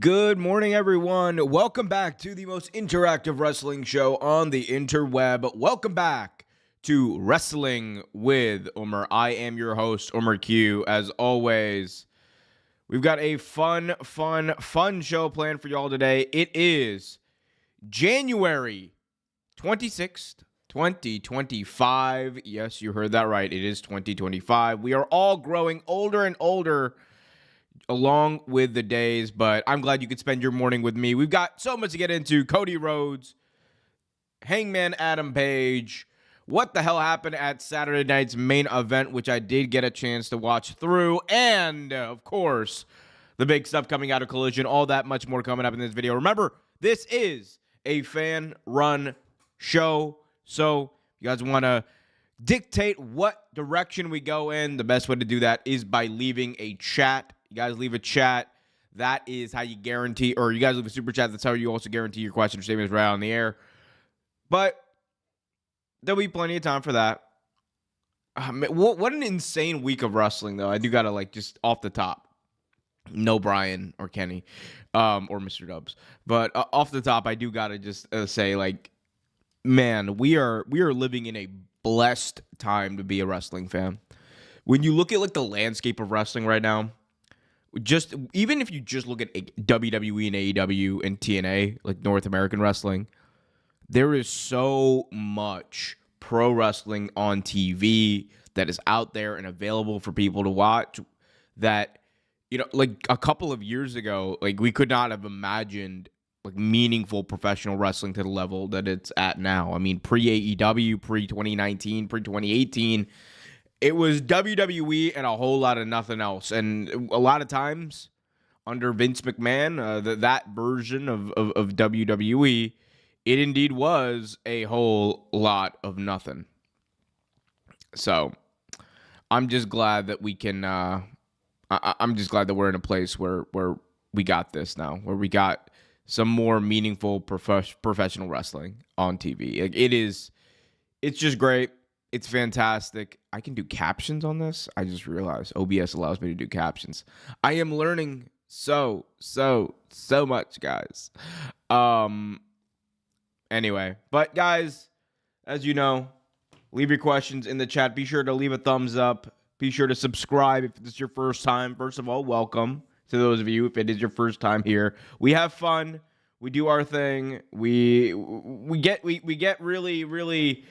Good morning, everyone. Welcome back to the most interactive wrestling show on the interweb. Welcome back to Wrestling with Omer. I am your host, Omer Q. As always, we've got a fun show planned for y'all today. It is January 26th, 2025. Yes, you heard that right. It is 2025. We are all growing older and older along with the days, but I'm glad you could spend your morning with me. We've got so much to get into. Cody Rhodes, Hangman Page, what the hell happened at Saturday night's main event, which I did get a chance to watch through, and, of course, the big stuff coming out of Collision. All that much more coming up in this video. Remember, this is a fan-run show, so you guys want to dictate what direction we go in. The best way to do that is by leaving a chat. You guys leave a chat. That is how you guarantee, or you guys leave a super chat. That's how you also guarantee your question or statements right on the air. But there'll be plenty of time for that. What an insane week of wrestling, though. I do gotta just off the top. No Brian or Kenny, or Mr. Dubs, but off the top, I do gotta just say, man, we are living in a blessed time to be a wrestling fan. When you look at the landscape of wrestling right now, even if you just look at WWE and AEW and TNA, North American wrestling, there is so much pro wrestling on TV that is out there and available for people to watch that, a couple of years ago, we could not have imagined meaningful professional wrestling to the level that it's at now. I mean, pre-AEW, pre-2019, pre-2018, it was WWE and a whole lot of nothing else. And a lot of times, under Vince McMahon, that version of WWE, it indeed was a whole lot of nothing. So, I'm just glad that we can... I'm just glad that we're in a place where we got this now, where we got some more meaningful professional wrestling on TV. It's just great. It's fantastic. I can do captions on this. I just realized OBS allows me to do captions. I am learning so much, guys. Anyway, but guys, as you know, leave your questions in the chat. Be sure to leave a thumbs up. Be sure to subscribe if this is your first time. First of all, welcome to those of you if it is your first time here. We have fun. We do our thing. We get really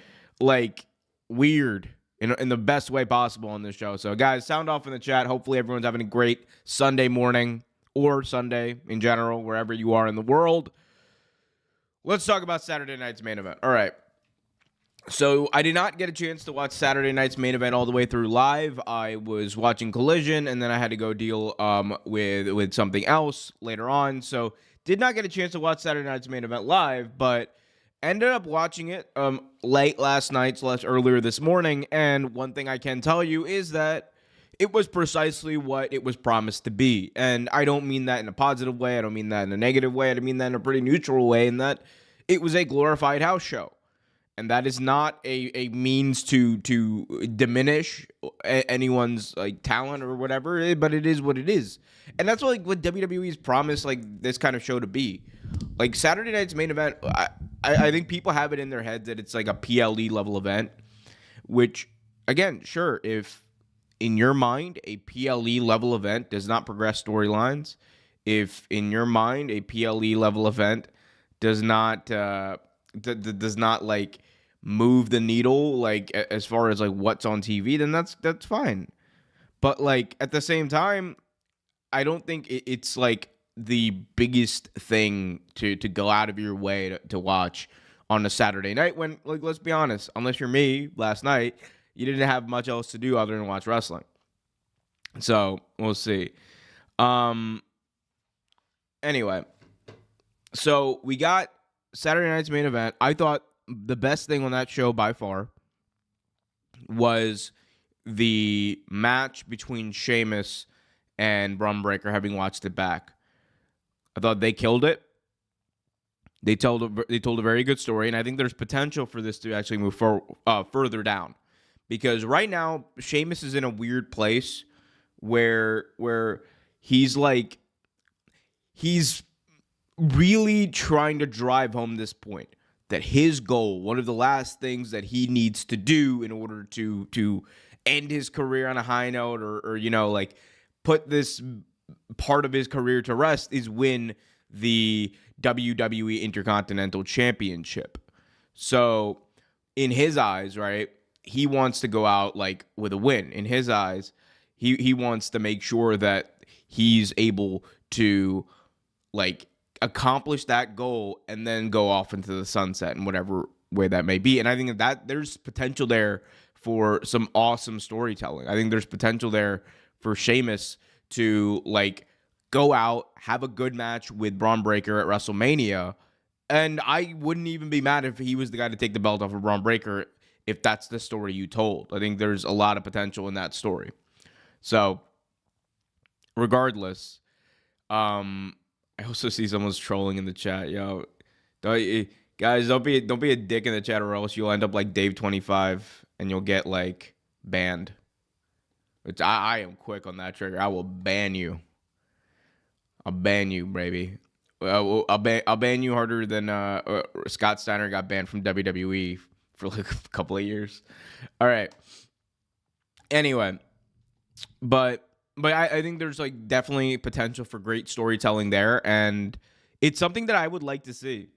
weird in the best way possible on this show. So guys, sound off in the chat. Hopefully everyone's having a great Sunday morning or Sunday in general, wherever you are in the world. Let's talk about Saturday night's main event. All right. So I did not get a chance to watch Saturday night's main event all the way through live. I was watching Collision, and then I had to go deal with something else later on. So did not get a chance to watch Saturday night's main event live, but ended up watching it late last night / earlier this morning. And one thing I can tell you is that it was precisely what it was promised to be. And I don't mean that in a positive way. I don't mean that in a negative way. I mean that in a pretty neutral way, in that it was a glorified house show. And that is not a means to diminish anyone's talent or whatever, but it is what it is. And that's what WWE's promised this kind of show to be. Saturday night's main event, I think people have it in their heads that it's a PLE level event, which, again, sure, if in your mind a PLE level event does not progress storylines, if in your mind a PLE level event does not move the needle as far as what's on TV, then that's fine. But at the same time, I don't think it's the biggest thing to go out of your way to watch on a Saturday night when, let's be honest, unless you're me last night, you didn't have much else to do other than watch wrestling. So we'll see. Anyway, so we got Saturday night's main event. I thought the best thing on that show by far was the match between Sheamus and Bron Breakker, having watched it back. I thought they killed it. They told a very good story, and I think there's potential for this to actually move further down. Because right now, Sheamus is in a weird place where he's he's really trying to drive home this point that his goal, one of the last things that he needs to do in order to end his career on a high note, or like put this part of his career to rest, is win the WWE Intercontinental Championship. So in his eyes, right, he wants to go out like with a win. In his eyes, he wants to make sure that he's able to like accomplish that goal and then go off into the sunset in whatever way that may be. And I think that there's potential there for some awesome storytelling. I think there's potential there for Sheamus to like go out, have a good match with Braun Breaker at WrestleMania. And I wouldn't even be mad if he was the guy to take the belt off of Braun Breaker if that's the story you told. I think there's a lot of potential in that story. So regardless, I also see someone's trolling in the chat. Yo, guys, don't be a dick in the chat, or else you'll end up like Dave25 and you'll get like banned. Which I am quick on that trigger. I will ban you. I'll ban you, baby. I'll ban you harder than Scott Steiner got banned from WWE for like a couple of years. All right. Anyway, but I think there's like definitely potential for great storytelling there, and it's something that I would like to see.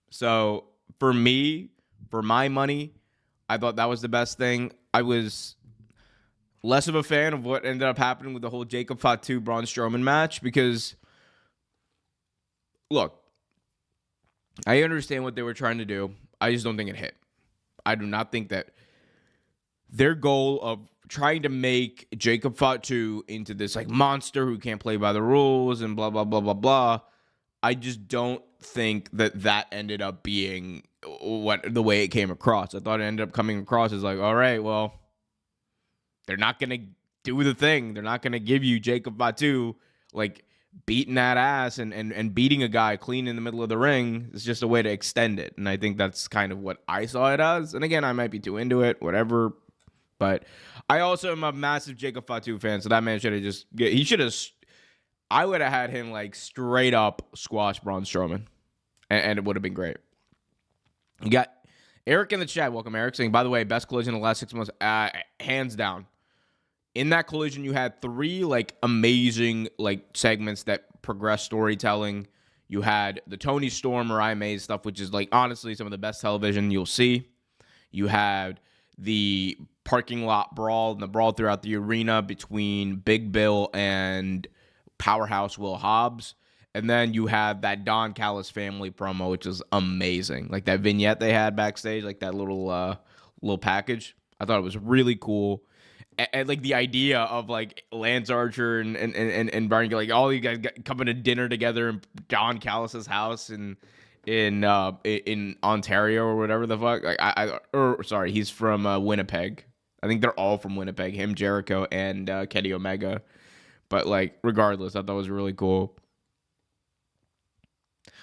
So for me, for my money, I thought that was the best thing. I was less of a fan of what ended up happening with the whole Jacob Fatu Braun Strowman match, because look, I understand what they were trying to do. I just don't think it hit. I do not think that their goal of trying to make Jacob Fatu into this like monster who can't play by the rules and blah, blah, blah, blah, blah. I just don't think that ended up being the way it came across. I thought it ended up coming across as like, all right, well, they're not going to do the thing. They're not going to give you Jacob Fatu like beating that ass and beating a guy clean in the middle of the ring. It's just a way to extend it. And I think that's kind of what I saw it as. And again, I might be too into it, whatever. But I also am a massive Jacob Fatu fan, so that man should have I would have had him like straight up squash Braun Strowman, and it would have been great. You got Eric in the chat. Welcome, Eric, saying, by the way, best collision in the last 6 months, hands down. In that collision, you had 3 like amazing like segments that progressed storytelling. You had the Tony Storm, Mariah May stuff, which is like honestly some of the best television you'll see. You had the parking lot brawl and the brawl throughout the arena between Big Bill and Powerhouse Will Hobbs. And then you had that Don Callis family promo, which is amazing. Like that vignette they had backstage, like that little package. I thought it was really cool. And like the idea of like Lance Archer and Brian, like all you guys coming to dinner together in Don Callis's house in Ontario or whatever the fuck. Like he's from Winnipeg. I think they're all from Winnipeg. Him, Jericho, and Kenny Omega. But like regardless, I thought it was really cool.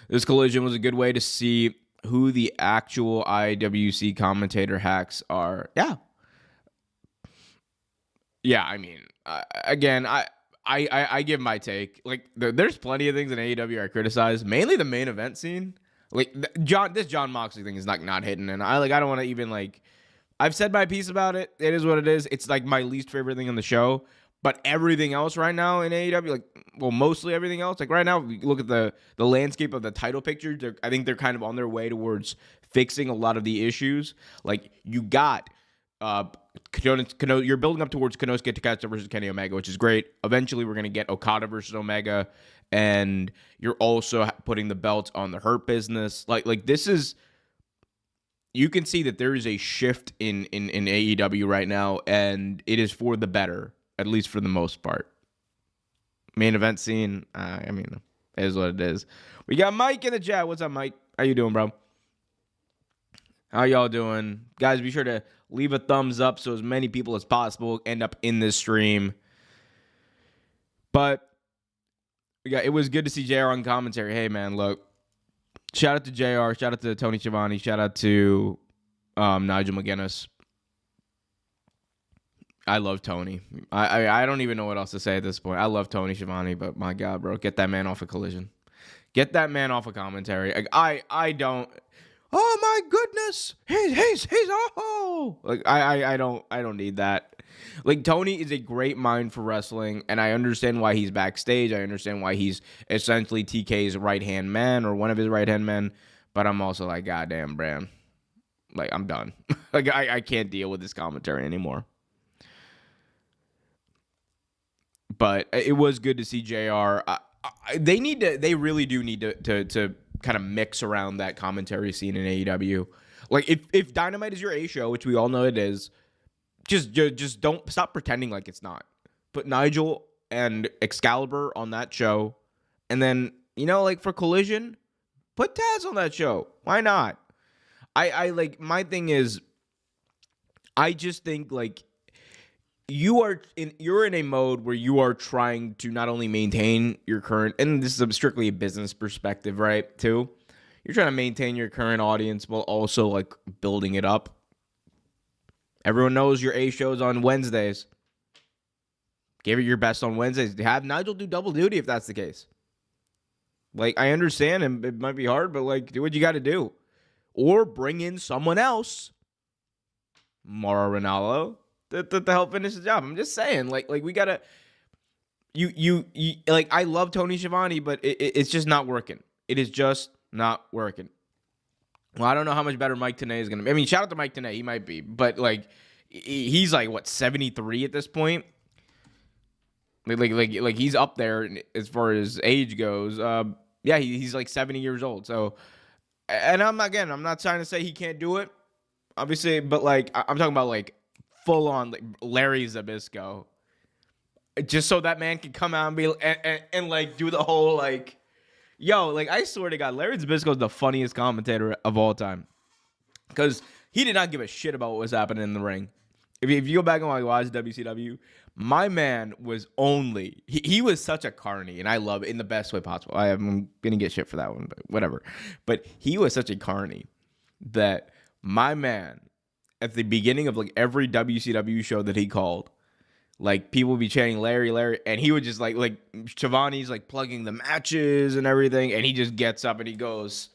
This collision was a good way to see who the actual IWC commentator hacks are. Yeah, I mean, again, I give my take. Like, there's plenty of things in AEW I criticize, mainly the main event scene. Like, this John Moxley thing is not hitting, and I don't want to even like. I've said my piece about it. It is what it is. It's like my least favorite thing on the show. But everything else right now in AEW, like, well, mostly everything else. Like right now, if you look at the landscape of the title picture, I think they're kind of on their way towards fixing a lot of the issues. Like you got. You're building up towards Konosuke Takeshita versus Kenny Omega, which is great. Eventually, we're going to get Okada versus Omega, and you're also putting the belts on the Hurt Business. Like this is, you can see that there is a shift in AEW right now, and it is for the better, at least for the most part. Main event scene, I mean, it is what it is. We got Mike in the chat. What's up, Mike? How you doing, bro? How y'all doing? Guys, be sure to leave a thumbs up so as many people as possible end up in this stream. But it was good to see JR on commentary. Hey, man, look. Shout out to JR. Shout out to Tony Schiavone. Shout out to Nigel McGuinness. I love Tony. I don't even know what else to say at this point. I love Tony Schiavone, but my God, bro, get that man off a collision. Get that man off of commentary. Like, I don't. Oh my goodness, he's oh. Like I don't need that. Like, Tony is a great mind for wrestling, and I understand why he's backstage. I understand why he's essentially TK's right-hand man or one of his right-hand men. But I'm also like, goddamn, Bram. Like, I'm done. Like, I can't deal with this commentary anymore. But it was good to see JR. They really do need to kind of mix around that commentary scene in AEW. Like, if Dynamite is your A show, which we all know it is, just don't stop pretending like it's not. Put Nigel and Excalibur on that show, and then, like, for Collision, put Taz on that show. Why not? I like, my thing is, I just think, like, you're in a mode where you are trying to not only maintain your current, and this is strictly a business perspective, right, too. You're trying to maintain your current audience while also, like, building it up. Everyone knows your A shows on Wednesdays. Give it your best on Wednesdays. Have Nigel do double duty if that's the case. Like, I understand, and it might be hard, but, like, do what you got to do. Or bring in someone else, Mauro Ranallo, to help finish the job. I'm just saying, like we gotta. You like, I love Tony Schiavone, but it's just not working. It is just not working. Well, I don't know how much better Mike Tenay is gonna be. I mean, shout out to Mike Tenay, he might be, but, like, he's like, what, 73 at this point. Like he's up there as far as age goes. Yeah, he's like 70 years old. So, and I'm not trying to say he can't do it, obviously, but, like, I'm talking about, like, full on, like, Larry Zbyszko, just so that man can come out and be and like do the whole, like, yo, like, I swear to God, Larry Zbyszko is the funniest commentator of all time, because he did not give a shit about what was happening in the ring. If you go back and watch WCW, my man was he was such a carny, and I love it in the best way possible. I'm gonna get shit for that one, but whatever. But he was such a carny that my man, at the beginning of, like, every WCW show that he called, like, people would be chanting Larry, and he would just like Shivani's, like, plugging the matches and everything, and he just gets up and he goes,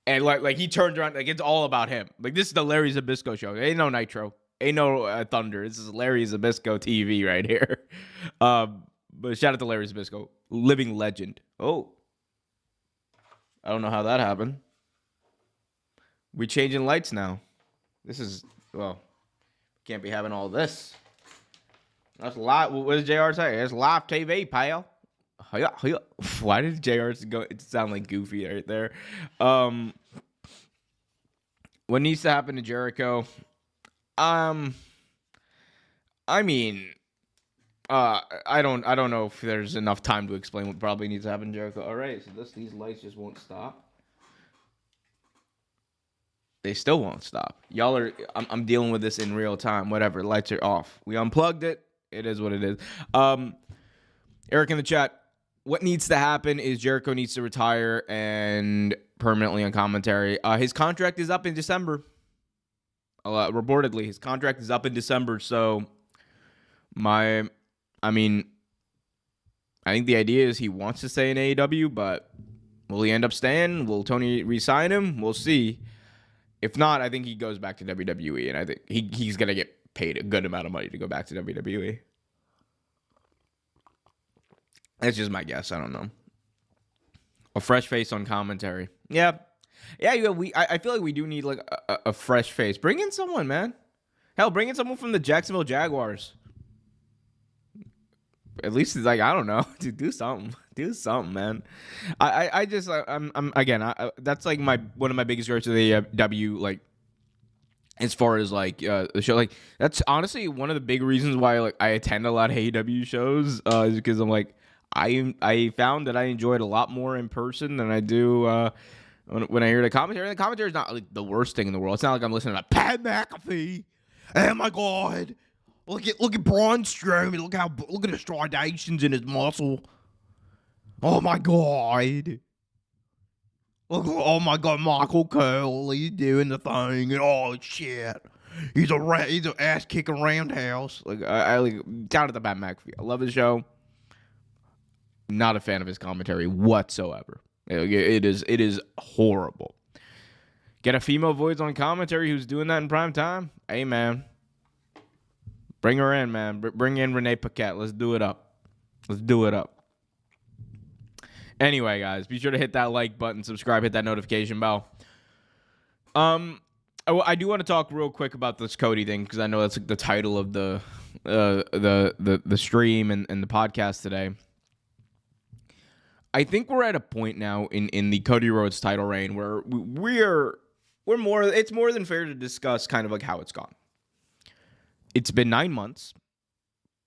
and like he turns around, like, it's all about him. Like, this is the Larry Zbyszko show. Ain't no Nitro, ain't no Thunder. This is Larry Zbyszko TV right here. But shout out to Larry Zbyszko, living legend. Oh, I don't know how that happened. We changing lights now. This is, well, can't be having all this. That's live. What does JR say? It's live TV, pal. Why did JR go? It sound like Goofy right there. What needs to happen to Jericho? I mean, I don't know if there's enough time to explain what probably needs to happen to Jericho. All right, so these lights just won't stop. They still won't stop. Y'all are. I'm dealing with this in real time. Whatever. Lights are off. We unplugged it. It is what it is. Eric in the chat. What needs to happen is Jericho needs to retire and permanently on commentary. His contract is up in December. Reportedly, his contract is up in December. So, I think the idea is he wants to stay in AEW, but will he end up staying? Will Tony re-sign him? We'll see. If not, I think he goes back to WWE, and I think he's going to get paid a good amount of money to go back to WWE. That's just my guess. I don't know. A fresh face on commentary. Yeah. I feel like we do need, like, a fresh face. Bring in someone, man. Hell, bring in someone from the Jacksonville Jaguars. At least it's like, I don't know, do something, man. That's like one of my biggest regrets of the W, like, as far as, like, the show, like, that's honestly one of the big reasons why, like, I attend a lot of AEW shows, is because I'm like, I found that I enjoyed a lot more in person than I do when I hear the commentary. And the commentary is not, like, the worst thing in the world. It's not like I'm listening to Pat McAfee. Oh my God. Look at Braun Strowman. Look at the stridations in his muscle. Oh my God. Oh my God, Michael Cole, he's doing the thing. Oh shit. He's an ass kicking roundhouse. Like, I like, down at the Pat McAfee. I love his show. Not a fan of his commentary whatsoever. It is horrible. Get a female voice on commentary who's doing that in prime time. Hey, man. Bring her in, man. Bring in Renee Paquette. Let's do it up. Let's do it up. Anyway, guys, be sure to hit that like button, subscribe, hit that notification bell. I do want to talk real quick about this Cody thing because I know that's like the title of the stream and the podcast today. I think we're at a point now in the Cody Rhodes title reign where it's more than fair to discuss kind of like how it's gone. It's been 9 months,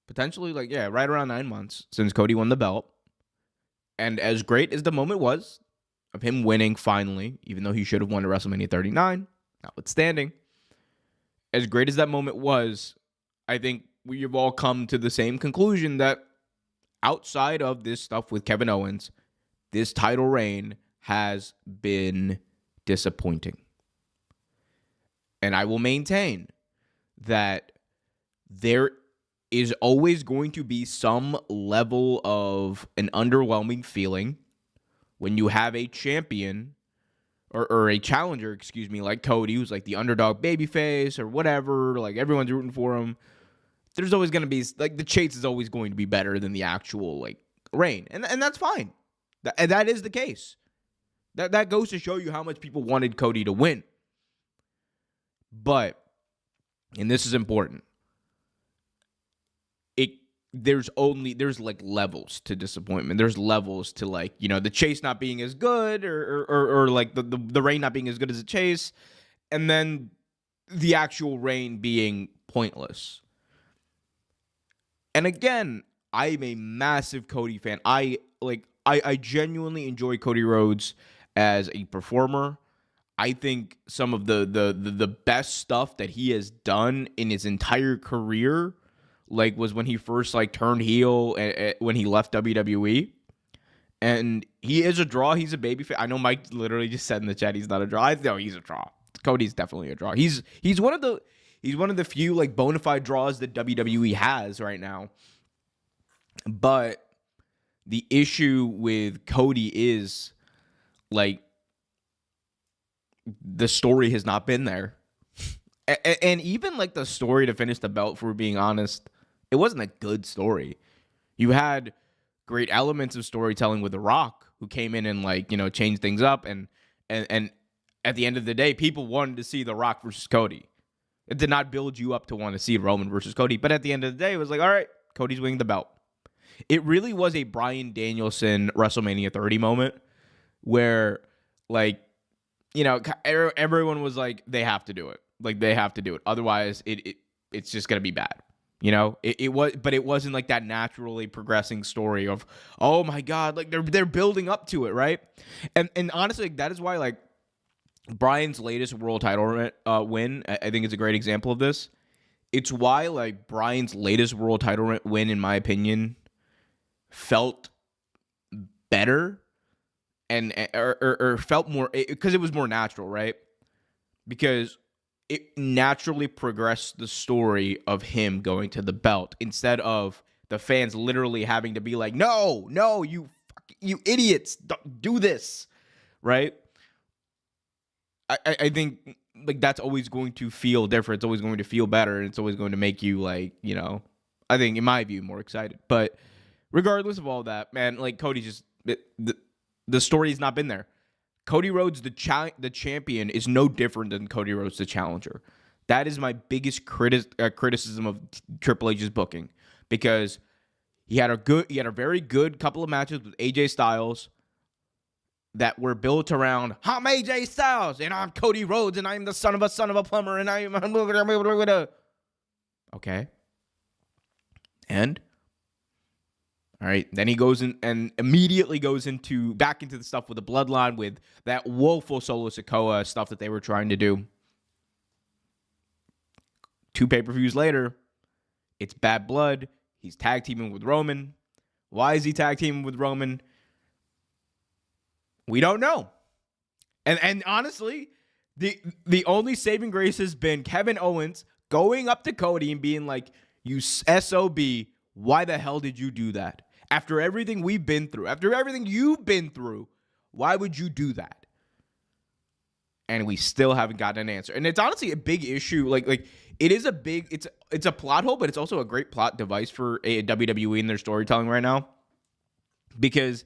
potentially right around 9 months since Cody won the belt. And as great as the moment was of him winning finally, even though he should have won at WrestleMania 39, notwithstanding, as great as that moment was, I think we have all come to the same conclusion that outside of this stuff with Kevin Owens, this title reign has been disappointing. And I will maintain that there is always going to be some level of an underwhelming feeling when you have a champion or a challenger, like Cody, who's like the underdog babyface or whatever, like everyone's rooting for him. There's always going to be, like, the chase is always going to be better than the actual, like, reign. And that's fine. That is the case. That goes to show you how much people wanted Cody to win. But, and this is important, there's like levels to disappointment. There's levels to, like, you know, the chase not being as good or like the reign not being as good as the chase, and then the actual reign being pointless. And again, I'm a massive Cody fan. I genuinely enjoy Cody Rhodes as a performer. I think some of the best stuff that he has done in his entire career, like, was when he first, like, turned heel when he left WWE. And he is a draw. He's a babyface. I know Mike literally just said in the chat he's not a draw. I know he's a draw. Cody's definitely a draw. He's one of the few, like, bona fide draws that WWE has right now. But the issue with Cody is, like, the story has not been there. And even, like, the story to finish the belt, if we're being honest, it wasn't a good story. You had great elements of storytelling with The Rock, who came in and, like, you know, changed things up. And at the end of the day, people wanted to see The Rock versus Cody. It did not build you up to want to see Roman versus Cody. But at the end of the day, it was like, all right, Cody's winning the belt. It really was a Bryan Danielson WrestleMania 30 moment where, like, you know, everyone was like, they have to do it. Like, they have to do it. Otherwise, it's just going to be bad. You know, but it wasn't like that naturally progressing story of, oh my God, like they're building up to it, right? And honestly, that is why, like, Bryan's latest world title win, I think it's a great example of this. It's why, like, Bryan's latest world title win, in my opinion, felt better or felt more, because it was more natural, right? Because it naturally progressed the story of him going to the belt instead of the fans literally having to be like, no, you idiots, don't do this, right? I think, like, that's always going to feel different. It's always going to feel better, and it's always going to make you, like, you know, I think, in my view, more excited. But regardless of all that, man, like, Cody just, the story's not been there. Cody Rhodes, the champion, is no different than Cody Rhodes, the challenger. That is my biggest criticism of Triple H's booking, because he had a very good couple of matches with AJ Styles that were built around, I'm AJ Styles, and I'm Cody Rhodes, and I'm the son of a plumber, and I'm okay. And all right, then he goes in and immediately goes back into the stuff with the bloodline, with that woeful Solo Sikoa stuff that they were trying to do. 2 pay-per-views later, it's Bad Blood. He's tag teaming with Roman. Why is he tag teaming with Roman? We don't know. And honestly, the only saving grace has been Kevin Owens going up to Cody and being like, you SOB, why the hell did you do that? After everything we've been through, after everything you've been through, why would you do that? And we still haven't gotten an answer. And it's honestly a big issue. Like it is a big, it's a plot hole, but it's also a great plot device for WWE and their storytelling right now. Because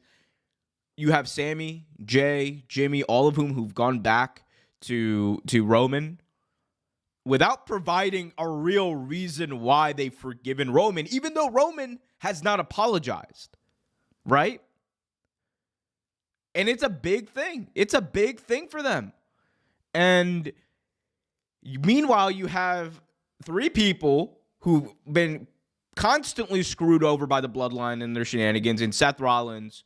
you have Sammy, Jay, Jimmy, all of whom who've gone back to Roman without providing a real reason why they've forgiven Roman, even though Roman has not apologized, right? And it's a big thing. It's a big thing for them. And meanwhile, you have three people who've been constantly screwed over by the bloodline and their shenanigans in Seth Rollins,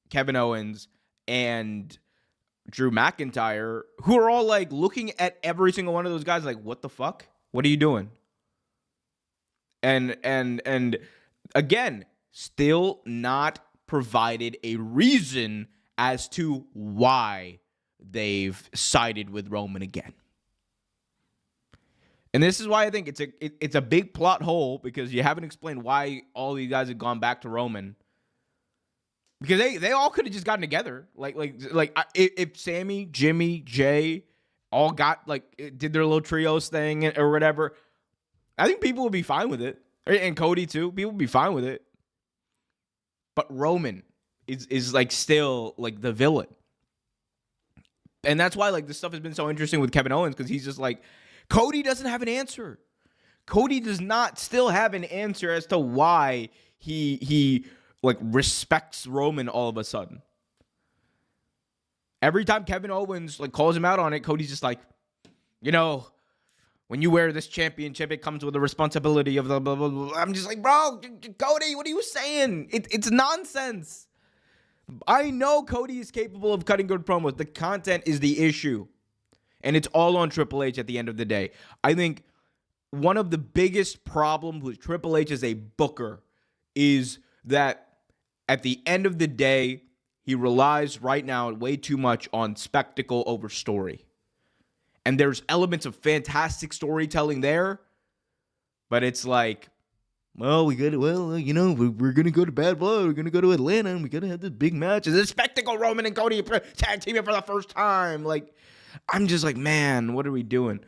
Kevin Owens, and Drew McIntyre, who are all like looking at every single one of those guys like, what the fuck? What are you doing? And again, still not provided a reason as to why they've sided with Roman again. And this is why I think it's a big plot hole, because you haven't explained why all these guys have gone back to Roman. Because they all could have just gotten together. Like if Sammy, Jimmy, Jay all got did their little trios thing or whatever, I think people would be fine with it. And Cody too. People would be fine with it. But Roman is like still like the villain. And that's why like this stuff has been so interesting with Kevin Owens, because he's just like, Cody doesn't have an answer. Cody does not still have an answer as to why he like respects Roman all of a sudden. Every time Kevin Owens like calls him out on it, Cody's just like, when you wear this championship, it comes with the responsibility of the blah, blah, blah. I'm just like, bro, Cody, what are you saying? It's nonsense. I know Cody is capable of cutting good promos. The content is the issue. And it's all on Triple H at the end of the day. I think one of the biggest problems with Triple H as a booker is that at the end of the day, he relies right now way too much on spectacle over story. And there's elements of fantastic storytelling there, but it's like, well, we're going to go to Bad Blood. We're going to go to Atlanta, and we're going to have this big match. It's a spectacle, Roman and Cody tag teaming for the first time. Like, I'm just like, man, what are we doing?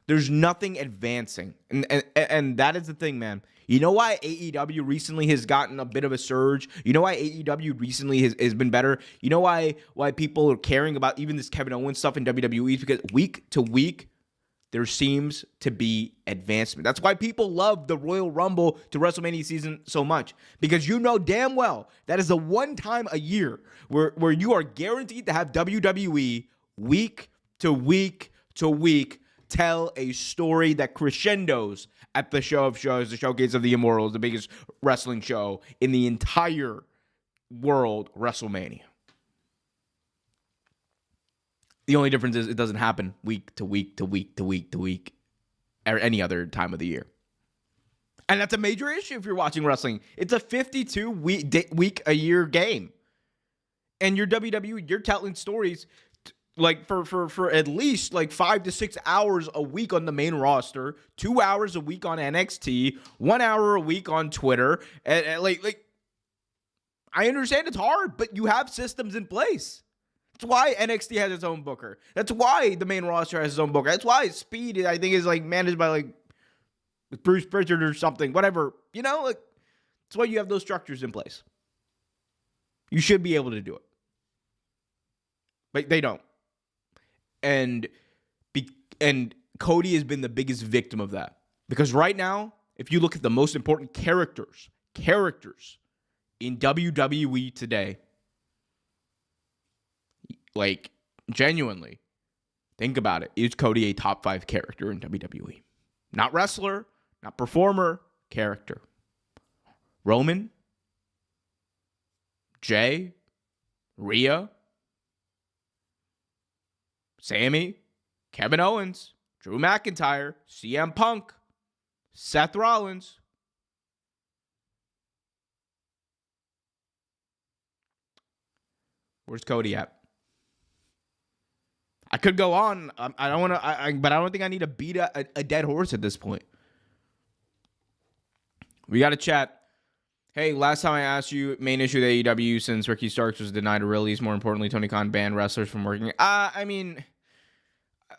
There's nothing advancing. And that is the thing, man. You know why AEW recently has gotten a bit of a surge? You know why AEW recently has been better? You know why people are caring about even this Kevin Owens stuff in WWE? Because week to week, there seems to be advancement. That's why people love the Royal Rumble to WrestleMania season so much. Because you know damn well that is the one time a year where you are guaranteed to have WWE week to week to week tell a story that crescendos at the show of shows, the Showcase of the Immortals, the biggest wrestling show in the entire world, WrestleMania. The only difference is it doesn't happen week to week to week to week to week or any other time of the year. And that's a major issue if you're watching wrestling. It's a 52-week a year game. And your WWE, you're telling stories like for at least like 5 to 6 hours a week on the main roster, 2 hours a week on NXT, 1 hour a week on Twitter. And like I understand it's hard, but you have systems in place. That's why NXT has its own booker. That's why the main roster has its own booker. That's why Speed, I think, is like managed by like Bruce Pritchard or something, whatever. Like that's why you have those structures in place. You should be able to do it. But they don't. And Cody has been the biggest victim of that. Because right now, if you look at the most important characters in WWE today, like, genuinely, think about it. Is Cody a top 5 character in WWE? Not wrestler, not performer, character. Roman, Jay, Rhea, Sammy, Kevin Owens, Drew McIntyre, CM Punk, Seth Rollins. Where's Cody at? I could go on. I don't want to, but I don't think I need to beat a dead horse at this point. We got to chat. Hey, last time I asked you, main issue with AEW since Ricky Starks was denied a release. More importantly, Tony Khan banned wrestlers from working. I mean,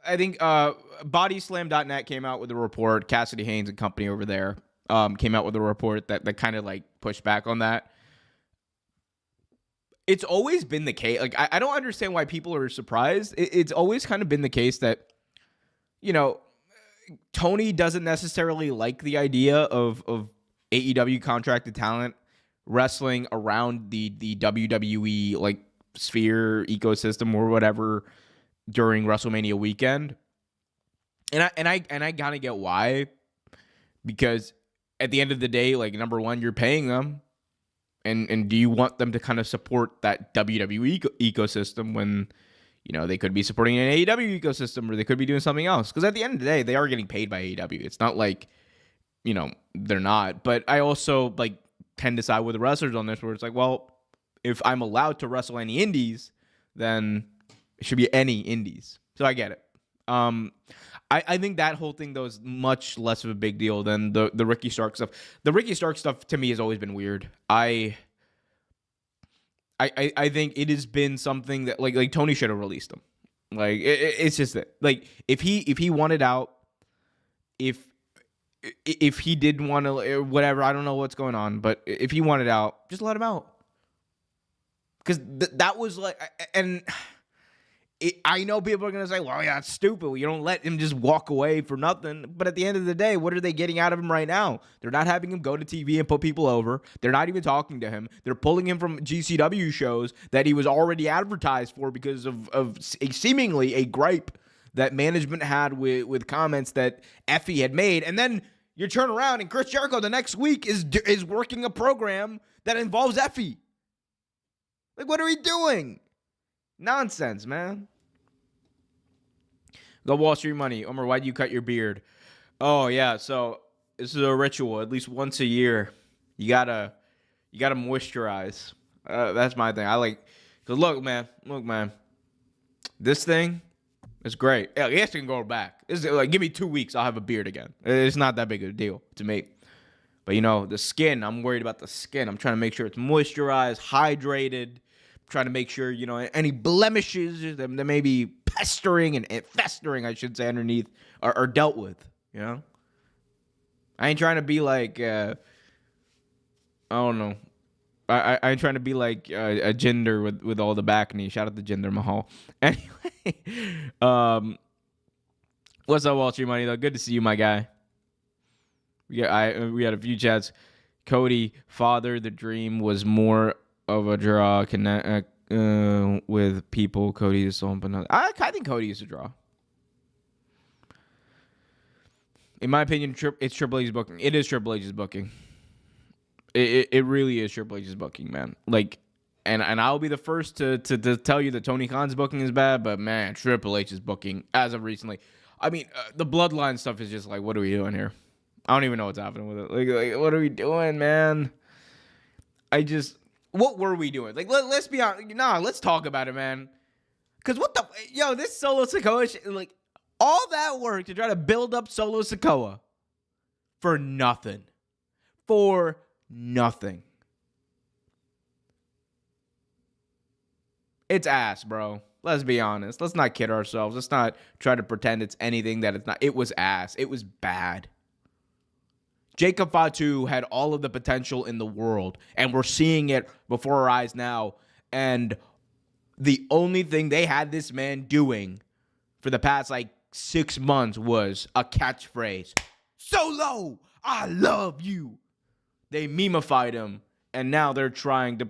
I think Bodyslam.net came out with a report. Cassidy Haynes and company over there came out with a report that kind of like pushed back on that. It's always been the case. Like, I don't understand why people are surprised. It's always kind of been the case that, you know, Tony doesn't necessarily like the idea of AEW contracted talent wrestling around the WWE like sphere ecosystem or whatever during WrestleMania weekend. And I kind of get why, because at the end of the day, like, number one, you're paying them, and do you want them to kind of support that WWE ecosystem when, you know, they could be supporting an AEW ecosystem or they could be doing something else? Because at the end of the day, they are getting paid by AEW. It's not like, you know, they're not. But I also like tend to side with the wrestlers on this, where it's like, well, if I'm allowed to wrestle any indies, then it should be any indies. So I get it. I think that whole thing, though, is much less of a big deal than the Ricky Stark stuff. The Ricky Stark stuff to me has always been weird. I think it has been something that like Tony should have released him. Like it's just that, like, if he wanted out, if he didn't want to, whatever, I don't know what's going on, but if he wanted out, just let him out. Because that was like, and I know people are going to say, well, yeah, it's stupid. You don't let him just walk away for nothing. But at the end of the day, what are they getting out of him right now? They're not having him go to TV and put people over. They're not even talking to him. They're pulling him from GCW shows that he was already advertised for because of seemingly a gripe that management had with comments that Effie had made. And then you turn around and Chris Jericho the next week is working a program that involves Effie. Like, what are we doing? Nonsense, man. The Wall Street Money. Omer, why'd you cut your beard? Oh, yeah. So this is a ritual. At least once a year, you gotta moisturize. That's my thing. I like, because look, man. This thing is great. Yeah, I guess I can go back. This is like, give me 2 weeks, I'll have a beard again. It's not that big of a deal to me. But, you know, the skin, I'm worried about the skin. I'm trying to make sure it's moisturized, hydrated. Trying to make sure, you know, any blemishes that may be pestering and festering, I should say, underneath are dealt with, you know? I ain't trying to be like, I don't know. I ain't trying to be like a Jinder with all the back knee. Shout out to Jinder Mahal. Anyway, what's up, Wall Street Money, though? Good to see you, my guy. We had a few chats. Cody, father, the dream was more of a draw with people. Cody is so, but not. I think Cody is a draw. In my opinion, it's Triple H's booking. It is Triple H's booking. It really is Triple H's booking, man. Like, and I'll be the first to tell you that Tony Khan's booking is bad, but man, Triple H's booking as of recently. I mean, the Bloodline stuff is just like, what are we doing here? I don't even know what's happening with it. Like what are we doing, man? What were we doing? Like, let's be honest. Nah, let's talk about it, man. Because this Solo Sikoa shit, like, all that work to try to build up Solo Sikoa for nothing. For nothing. It's ass, bro. Let's be honest. Let's not kid ourselves. Let's not try to pretend it's anything that it's not. It was ass. It was bad. Jacob Fatu had all of the potential in the world, and we're seeing it before our eyes now. And the only thing they had this man doing for the past, 6 months was a catchphrase. Solo, I love you. They memified him, and now they're trying to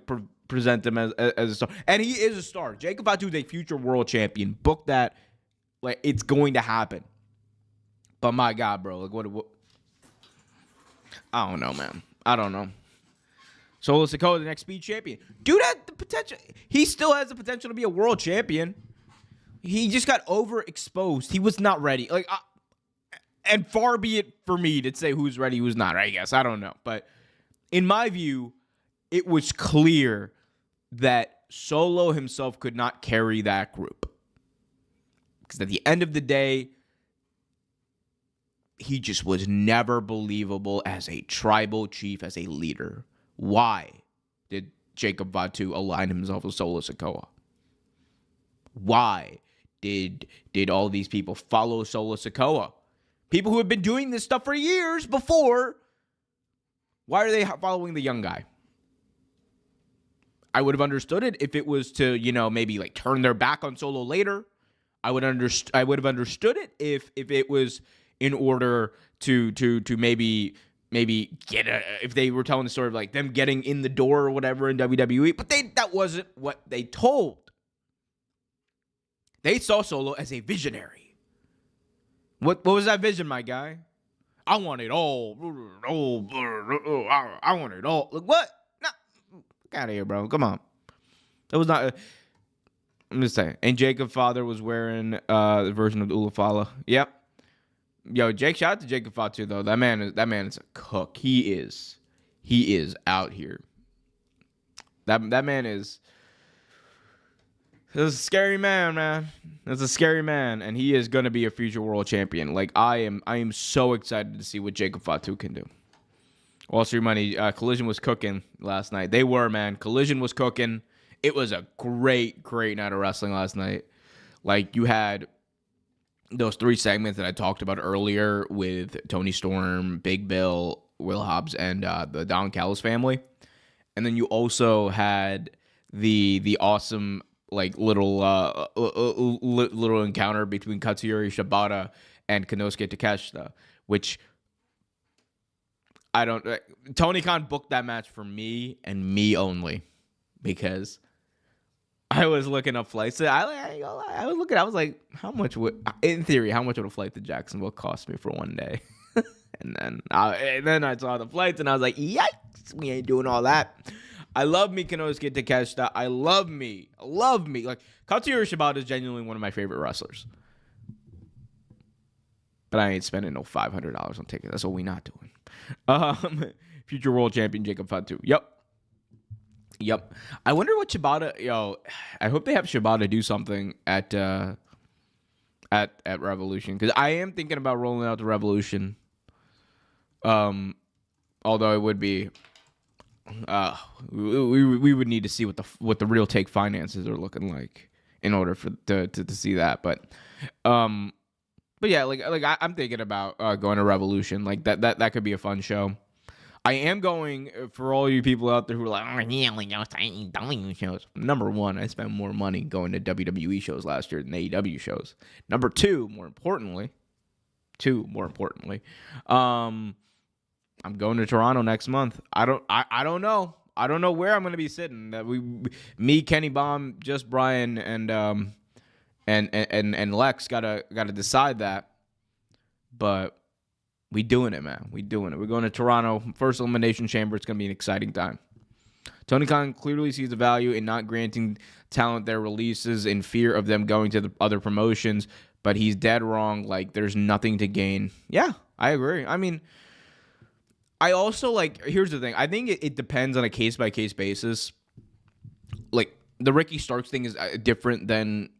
present him as a star. And he is a star. Jacob Fatu is a future world champion. Book that. Like, it's going to happen. But my God, bro. Like, what I don't know, man. I don't know. Solo Sikoa, the next speed champion. Dude had the potential. He still has the potential to be a world champion. He just got overexposed. He was not ready. And far be it for me to say who's ready, who's not, I guess. I don't know. But in my view, it was clear that Solo himself could not carry that group. Because at the end of the day, he just was never believable as a tribal chief, as a leader. Why did Jacob Fatu align himself with Solo Sikoa? Why did all these people follow Solo Sikoa? People who have been doing this stuff for years before. Why are they following the young guy? I would have understood it if it was to, maybe like turn their back on Solo later. I would have understood it if it was in order to maybe get if they were telling the story of like them getting in the door or whatever in WWE, but that wasn't what they told. They saw Solo as a visionary. What was that vision, my guy? I want it all. I want it all. Like, what? No. Get out of here, bro. Come on. It was not. I'm just saying. And Jacob Father was wearing the version of the Ulafala. Yep. Yo, shout out to Jacob Fatu though. That man is a cook. He is out here. That man is. That's a scary man. That's a scary man, and he is going to be a future world champion. Like I am so excited to see what Jacob Fatu can do. Wall Street Money, Collision was cooking last night. They were, man. Collision was cooking. It was a great night of wrestling last night. Like you had those 3 segments that I talked about earlier with Tony Storm, Big Bill, Will Hobbs, and the Don Callis family, and then you also had the awesome like little encounter between Katsuyori Shibata and Konosuke Takeshita, which I don't. Tony Khan booked that match for me and me only, because I was looking up flights. I was like, how much would a flight to Jacksonville cost me for one day? and then I saw the flights and I was like, yikes, we ain't doing all that. I love me Konosuke Takeshita. I love me. Like, Katsuyori Shibata is genuinely one of my favorite wrestlers. But I ain't spending no $500 on tickets. That's what we not doing. Future world champion Jacob Fatu. Yep. I wonder what Shibata. I hope they have Shibata do something at Revolution, because I am thinking about rolling out the Revolution. Although it would be. We would need to see what the real take finances are looking like in order to see that, but yeah, like I'm thinking about going to Revolution. Like that could be a fun show. I am going, for all you people out there who are like, oh yeah, like AEW shows. Number 1, I spent more money going to WWE shows last year than AEW shows. Number 2, more importantly, I'm going to Toronto next month. I don't know. I don't know where I'm going to be sitting. Me, Kenny Baum, just Brian, and Lex gotta decide that. But we doing it, man. We doing it. We're going to Toronto, first Elimination Chamber. It's going to be an exciting time. Tony Khan clearly sees the value in not granting talent their releases in fear of them going to the other promotions, but he's dead wrong. Like, there's nothing to gain. Yeah, I agree. I mean, I also, here's the thing. I think it depends on a case-by-case basis. Like, the Ricky Starks thing is different than,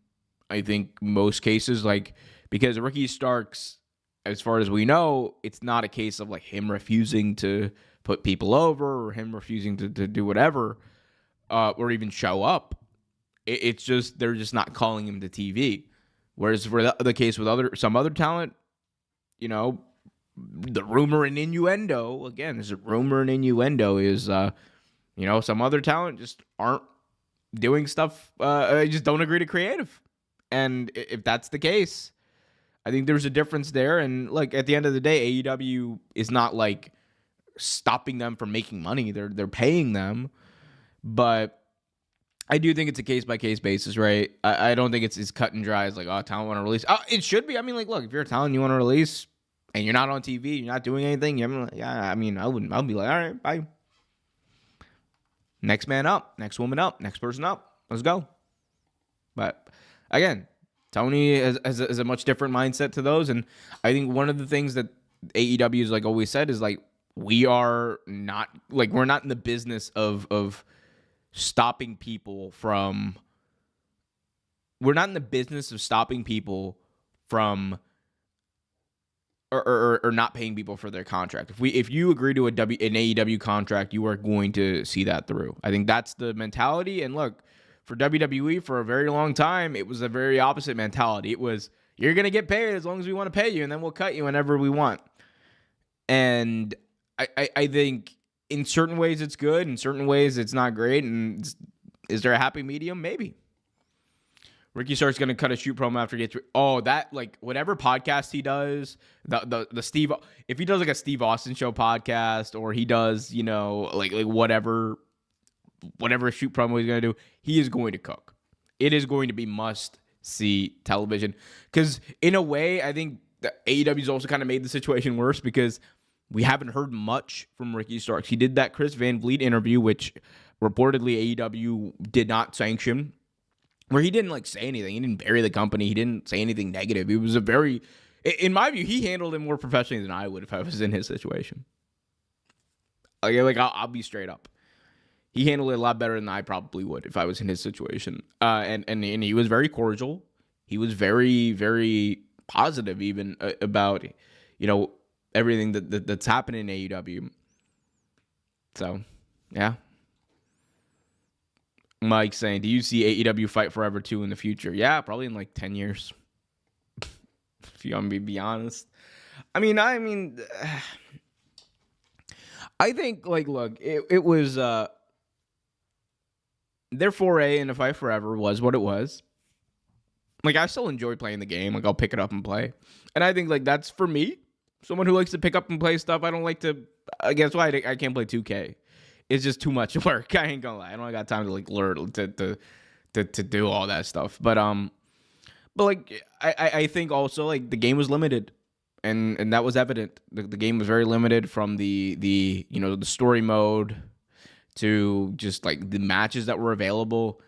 I think, most cases. Like, because Ricky Starks, as far as we know, it's not a case of, like, him refusing to put people over or him refusing to do whatever or even show up. It's just, they're just not calling him to TV. Whereas for the case with some other talent, the rumor and innuendo, again, is a rumor and innuendo is, some other talent just aren't doing stuff, just don't agree to creative. And if that's the case, I think there's a difference there. And, at the end of the day, AEW is not, stopping them from making money. They're paying them. But I do think it's a case-by-case basis, right? I don't think it's cut and dry as, talent want to release. It should be. I mean, look, if you're a talent you want to release, and you're not on TV, you're not doing anything, I'll be like, all right, bye. Next man up, next woman up, next person up. Let's go. But again, Tony has a much different mindset to those. And I think one of the things that AEW has always said is we are not we're not in the business of stopping people from. We're not in the business of stopping people from or not paying people for their contract. If you agree to an AEW contract, you are going to see that through. I think that's the mentality. And look, for WWE for a very long time, it was a very opposite mentality. It was, you're going to get paid as long as we want to pay you, and then we'll cut you whenever we want. And I think in certain ways it's good, in certain ways it's not great. And is there a happy medium? Maybe. Ricky Stark's going to cut a shoot promo after he gets... Oh, that, like, whatever podcast he does, the Steve... If he does, like, a Steve Austin show podcast, or he does, you know, like whatever shoot promo he's going to do, he is going to cook. It is going to be must-see television. Because, in a way, I think that AEW's also kind of made the situation worse, because we haven't heard much from Ricky Starks. He did that Chris Van Vliet interview, which reportedly AEW did not sanction, where he didn't, like, say anything. He didn't bury the company. He didn't say anything negative. It was a very, in my view, he handled it more professionally than I would if I was in his situation. Like I'll be straight up. He handled it a lot better than I probably would if I was in his situation. And he was very cordial. He was very, very positive even about, you know, everything that's happening in AEW. So, yeah. Mike saying, do you see AEW Fight Forever 2 in the future? Yeah, probably in like 10 years. If you want me to be honest. I mean, I think, like, look, it was, their foray into Fight Forever was what it was. Like, I still enjoy playing the game. Like, I'll pick it up and play. And I think, like, that's for me. Someone who likes to pick up and play stuff. I don't like to, guess why I can't play 2K. It's just too much work. I ain't gonna lie. I don't got time to like learn to do all that stuff. But like I think also like the game was limited, and that was evident. The game was very limited from the you know the story mode to just like the matches that were available.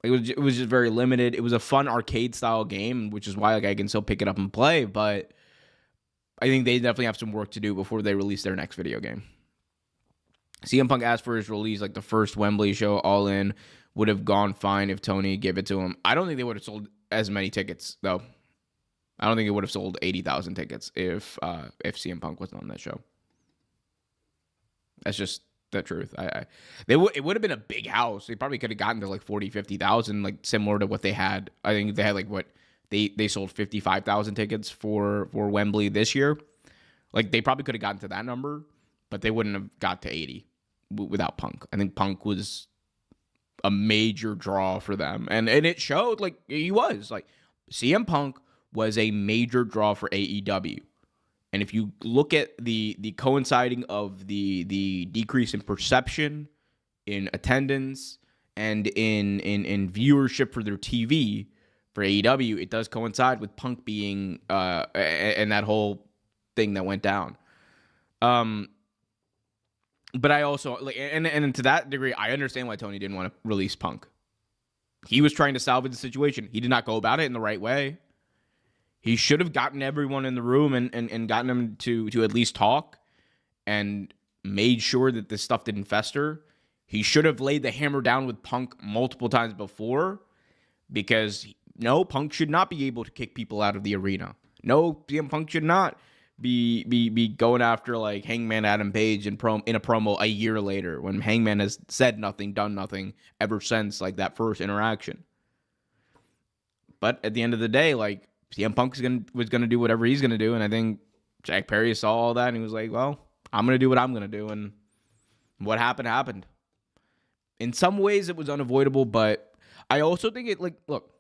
It was just very limited. It was a fun arcade style game, which is why like I can still pick it up and play. But I think they definitely have some work to do before they release their next video game. CM Punk asked for his release, like the first Wembley show, All In, would have gone fine if Tony gave it to him. I don't think they would have sold as many tickets, though. I don't think it would have sold 80,000 tickets if CM Punk wasn't on that show. That's just the truth. It would have been a big house. They probably could have gotten to like 40, 50,000, like similar to what they had. I think they had like what they sold 55,000 tickets for Wembley this year. Like they probably could have gotten to that number, but they wouldn't have got to 80 without Punk. I think Punk was a major draw for them. And it showed, like, he was. Like, CM Punk was a major draw for AEW. And if you look at the coinciding of the decrease in perception, in attendance, and in viewership for their TV, for AEW, it does coincide with Punk being, and that whole thing that went down. But I also like, and to that degree, I understand why Tony didn't want to release Punk. He was trying to salvage the situation. He did not go about it in the right way. He should have gotten everyone in the room and gotten them to at least talk and made sure that this stuff didn't fester. He should have laid the hammer down with Punk multiple times before, because no, Punk should not be able to kick people out of the arena. No, CM Punk should not be going after like Hangman Adam Page in a promo a year later, when Hangman has said nothing, done nothing ever since like that first interaction. But at the end of the day, like CM Punk was gonna do whatever he's gonna do, and I think Jack Perry saw all that and he was like, "Well, I'm gonna do what I'm gonna do," and what happened. In some ways, it was unavoidable, but I also think it like look.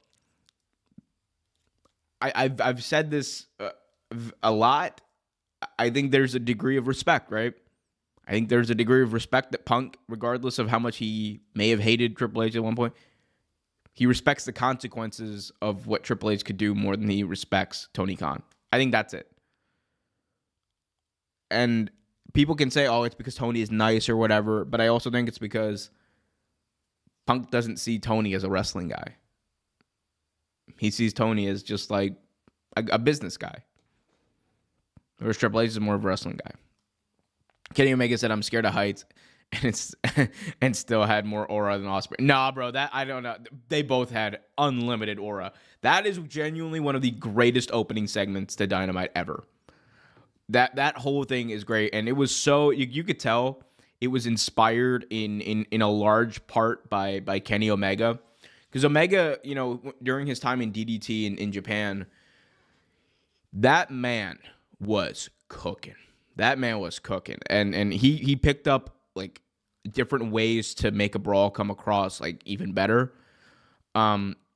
I've said this a lot. I think there's a degree of respect, right? I think there's a degree of respect that Punk, regardless of how much he may have hated Triple H at one point, he respects the consequences of what Triple H could do more than he respects Tony Khan. I think that's it. And people can say, oh, it's because Tony is nice or whatever, but I also think it's because Punk doesn't see Tony as a wrestling guy. He sees Tony as just like a business guy. Whereas Triple H is more of a wrestling guy. Kenny Omega said, "I'm scared of heights," and still had more aura than Ospreay. Nah, bro, that I don't know. They both had unlimited aura. That is genuinely one of the greatest opening segments to Dynamite ever. That whole thing is great, and it was so you could tell it was inspired in a large part by Kenny Omega, because Omega, during his time in DDT in Japan, that man was cooking. That man was cooking, and he picked up like different ways to make a brawl come across like even better.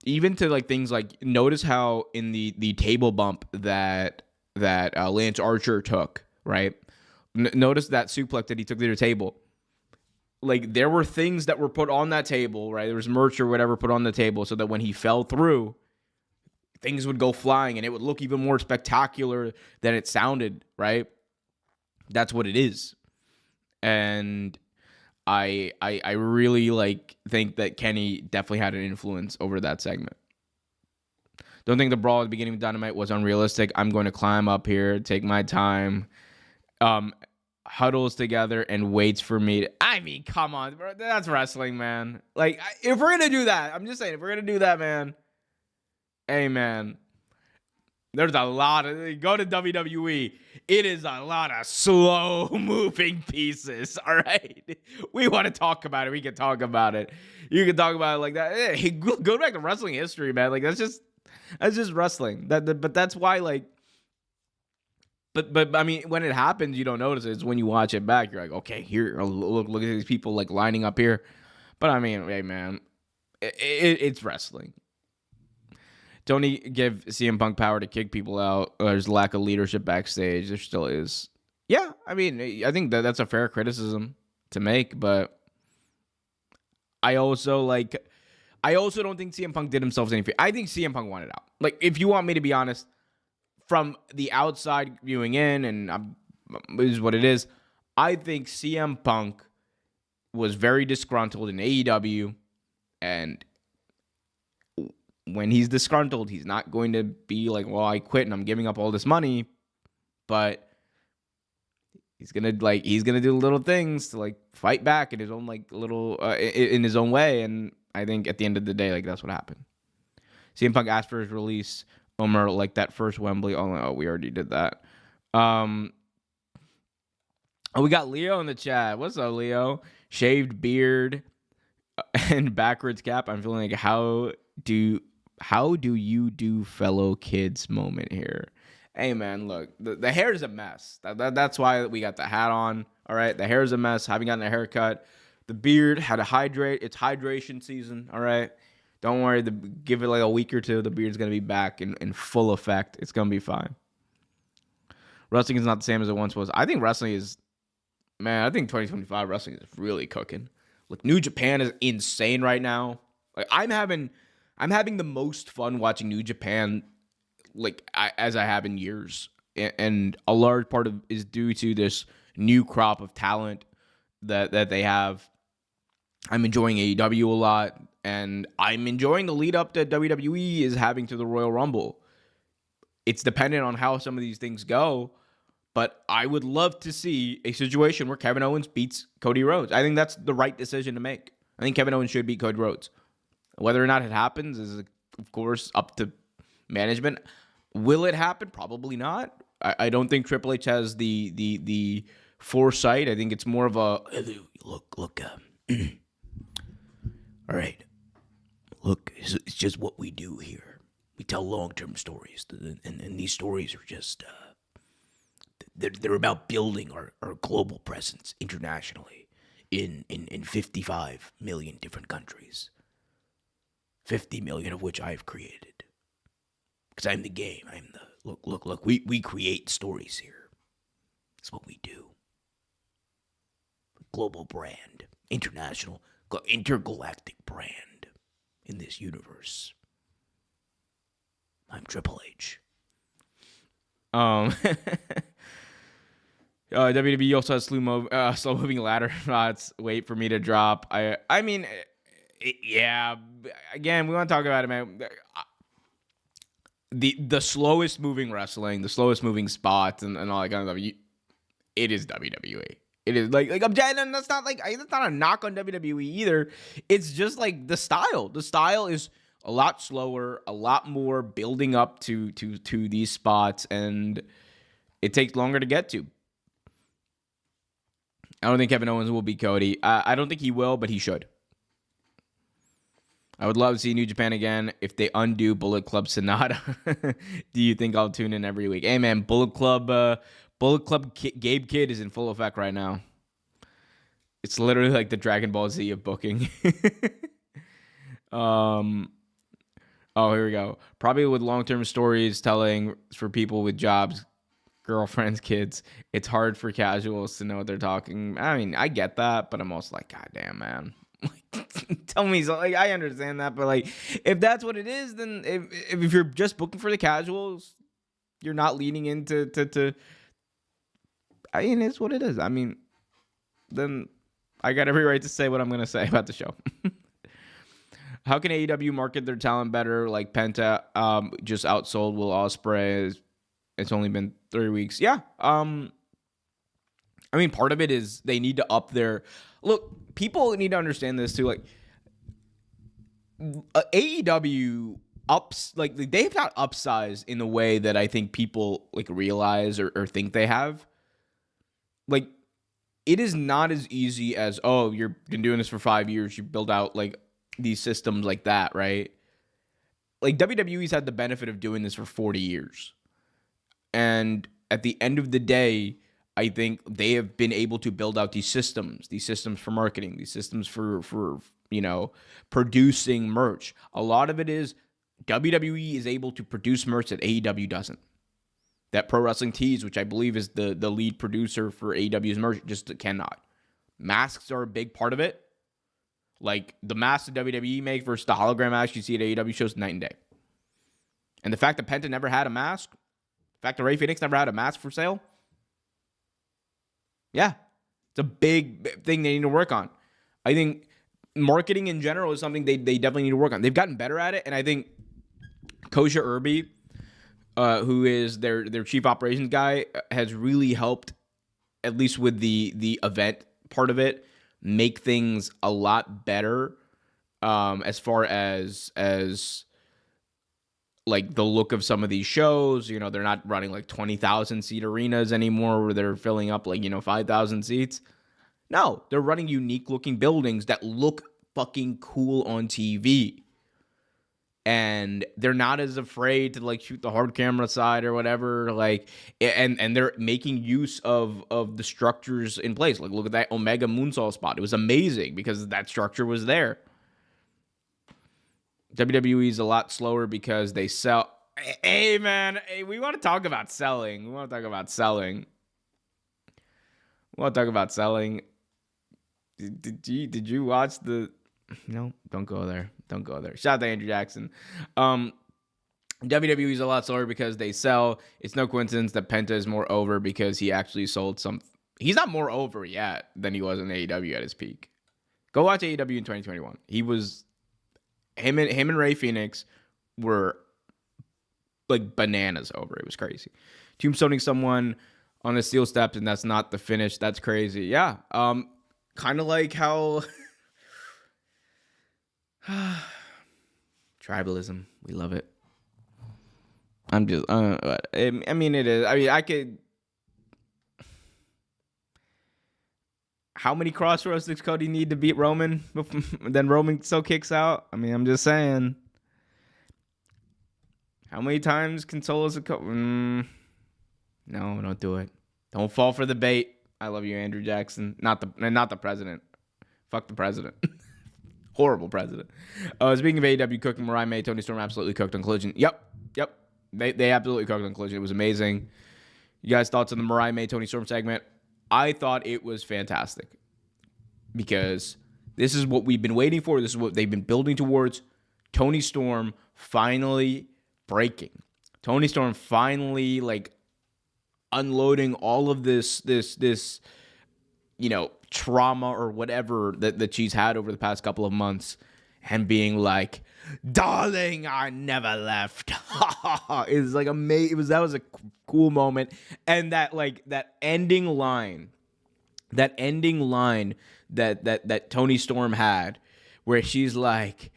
Even to like things like, notice how in the table bump that Lance Archer took, right? Notice that suplex that he took to the table. Like, there were things that were put on that table, right? There was merch or whatever put on the table so that when he fell through, things would go flying and it would look even more spectacular than it sounded, right? That's what it is. And I really like think that Kenny definitely had an influence over that segment. Don't think the brawl at the beginning of Dynamite was unrealistic. I'm going to climb up here, take my time, huddles together and waits for me to, I mean, come on, bro. That's wrestling, man. Like, if we're going to do that, I'm just saying, if we're going to do that, man, hey, man, there's a lot of, go to WWE. It is a lot of slow moving pieces. All right. We want to talk about it. We can talk about it. You can talk about it like that. Hey, go back to wrestling history, man. Like, that's just wrestling. But that's why, like, but I mean, when it happens, you don't notice it. It's when you watch it back, you're like, okay, here, look at these people like lining up here. But I mean, hey, man, it's wrestling. Don't give CM Punk power to kick people out. There's lack of leadership backstage. There still is. Yeah, I mean, I think that's a fair criticism to make, but I also don't think CM Punk did himself any favor. I think CM Punk wanted out. Like, if you want me to be honest, from the outside viewing in, and this is what it is, I think CM Punk was very disgruntled in AEW, and when he's disgruntled, he's not going to be like, well, I quit and I'm giving up all this money, but he's gonna do little things to like fight back in his own like little in his own way, and I think at the end of the day, like, that's what happened. CM Punk asked for his release. Omer, like that first Wembley. Oh, we already did that. We got Leo in the chat. What's up, Leo? Shaved beard and backwards cap. I'm feeling like how do you do fellow kids moment here? Hey, man, look, the hair is a mess. That's why we got the hat on. All right, the hair is a mess. Haven't gotten a haircut. The beard had to hydrate. It's hydration season. All right. Don't worry, give it like a week or two, the beard's going to be back in full effect. It's going to be fine. Wrestling is not the same as it once was. I think wrestling is, man, I think 2025 wrestling is really cooking. Look, New Japan is insane right now. Like, I'm having the most fun watching New Japan, like, as I have in years. And a large part of is due to this new crop of talent that they have. I'm enjoying AEW a lot. And I'm enjoying the lead up that WWE is having to the Royal Rumble. It's dependent on how some of these things go, but I would love to see a situation where Kevin Owens beats Cody Rhodes. I think that's the right decision to make. I think Kevin Owens should beat Cody Rhodes. Whether or not it happens is, of course, up to management. Will it happen? Probably not. I don't think Triple H has the foresight. I think it's more of a, look, all right. Look, it's just what we do here. We tell long-term stories, and these stories are just, they're about building our global presence internationally in 55 million different countries. 50 million of which I've created. Because I'm the game. I'm the, look, we create stories here. That's what we do. Global brand, international, intergalactic brand. In this universe, I'm Triple H. WWE also has slow moving ladder spots. Wait for me to drop. I mean, yeah. Again, we want to talk about it, man. The slowest moving wrestling, the slowest moving spots, and all that kind of stuff. It is WWE. It is like I'm dead, and that's not a knock on WWE either. It's just like the style. The style is a lot slower, a lot more building up to these spots, and it takes longer to get to. I don't think Kevin Owens will beat Cody. I don't think he will, but he should. I would love to see New Japan again. If they undo Bullet Club Sonata, do you think I'll tune in every week? Hey, man, Bullet Club Gabe Kidd is in full effect right now. It's literally like the Dragon Ball Z of booking. Oh, here we go. Probably with long-term stories telling for people with jobs, girlfriends, kids, it's hard for casuals to know what they're talking. I mean, I get that, but I'm also like, God damn, man. Tell me, so, like, I understand that, but like, if that's what it is, then if you're just booking for the casuals, you're not leaning into I mean, it's what it is. I mean, then I got every right to say what I'm gonna say about the show. How can AEW market their talent better? Like Penta just outsold Will Ospreay. It's only been 3 weeks. Yeah. I mean, part of it is they need to up their look. People need to understand this too. Like AEW ups, like they've got upsize in the way that I think people like realize or think they have. Like it is not as easy as, oh, you've been doing this for 5 years. You build out like these systems like that, right? Like WWE's had the benefit of doing this for 40 years. And at the end of the day, I think they have been able to build out these systems for marketing, these systems for producing merch. A lot of it is WWE is able to produce merch that AEW doesn't. That Pro Wrestling Tees, which I believe is the lead producer for AEW's merch, just cannot. Masks are a big part of it. Like the masks that WWE make versus the hologram masks you see at AEW shows night and day. And the fact that Penta never had a mask, the fact that Rey Fenix never had a mask for sale, yeah, it's a big thing they need to work on. I think marketing in general is something they definitely need to work on. They've gotten better at it, and I think Kosha Irby, who is their chief operations guy, has really helped, at least with the event part of it, make things a lot better as far as like the look of some of these shows. You know, they're not running like 20,000 seat arenas anymore where they're filling up like, 5,000 seats. No, they're running unique looking buildings that look fucking cool on TV. And they're not as afraid to like shoot the hard camera side or whatever. Like, and they're making use of the structures in place. Like, look at that Omega moonsault spot. It was amazing because that structure was there. WWE is a lot slower because they sell. Hey, man. Hey, we want to talk about selling. Did you watch the... No, don't go there. Shout out to Andrew Jackson. WWE is a lot slower because they sell. It's no coincidence that Penta is more over because he actually sold some... He's not more over yet than he was in AEW at his peak. Go watch AEW in 2021. He was... Him and Rey Fenix were like bananas over. It was crazy. Tombstoning someone on the steel steps and that's not the finish. That's crazy. Yeah. Kind of like how tribalism. We love it. I'm just. I mean, it is. I mean, I could. How many crossroads does Cody need to beat Roman? Then Roman still kicks out. I mean, I'm just saying. How many times can Solo's No, don't do it. Don't fall for the bait. I love you, Andrew Jackson. Not the president. Fuck the president. Horrible president. Speaking of AEW cooking, Mariah May, Tony Storm absolutely cooked on Collision. Yep. They absolutely cooked on Collision. It was amazing. You guys' thoughts on the Mariah May, Tony Storm segment? I thought it was fantastic because this is what we've been waiting for. This is what they've been building towards. Tony Storm finally breaking. Tony Storm finally like unloading all of this trauma or whatever that she's had over the past couple of months and being like, darling, I never left. It's like amazing. That was a cool moment. And that ending line that Tony Storm had where she's like,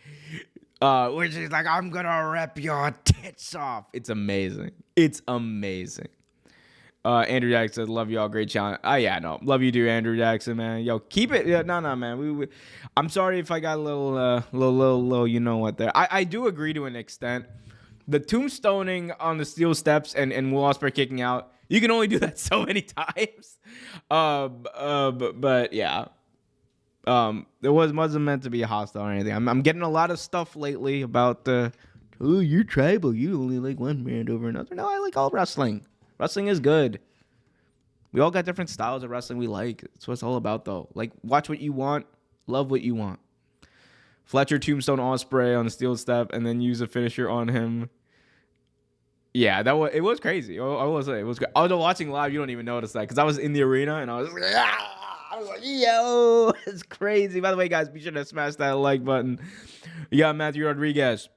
I'm gonna rip your tits off. It's amazing. Andrew Jackson, love y'all. Great challenge. Yeah, no, love you too, Andrew Jackson, man. Yo, keep it. Yeah, no, man. I'm sorry if I got a little, you know what there. I do agree to an extent. The tombstoning on the steel steps and Will Ospreay kicking out, you can only do that so many times. But yeah. It wasn't meant to be hostile or anything. I'm getting a lot of stuff lately about you're tribal. You only like one brand over another. No, I like all wrestling. Wrestling is good. We all got different styles of wrestling we like. That's what it's all about, though. Like, watch what you want, love what you want. Fletcher tombstone Ospreay on the steel step, and then use a finisher on him. Yeah, it was crazy. I will say it was good. Although watching live, you don't even notice that because I was in the arena and I was like, I was like, yo, it's crazy. By the way, guys, be sure to smash that like button. You got Matthew Rodriguez.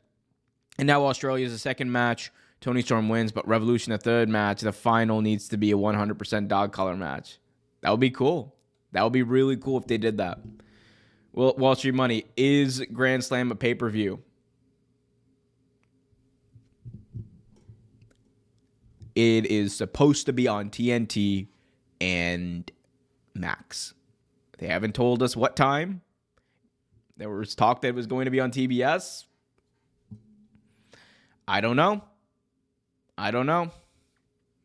And now Australia's the second match. Tony Storm wins, but Revolution the third match. The final needs to be a 100% dog color match. That would be cool. That would be really cool if they did that. Well, Wall Street Money, is Grand Slam a pay-per-view? It is supposed to be on TNT and Max. They haven't told us what time. There was talk that it was going to be on TBS. I don't know.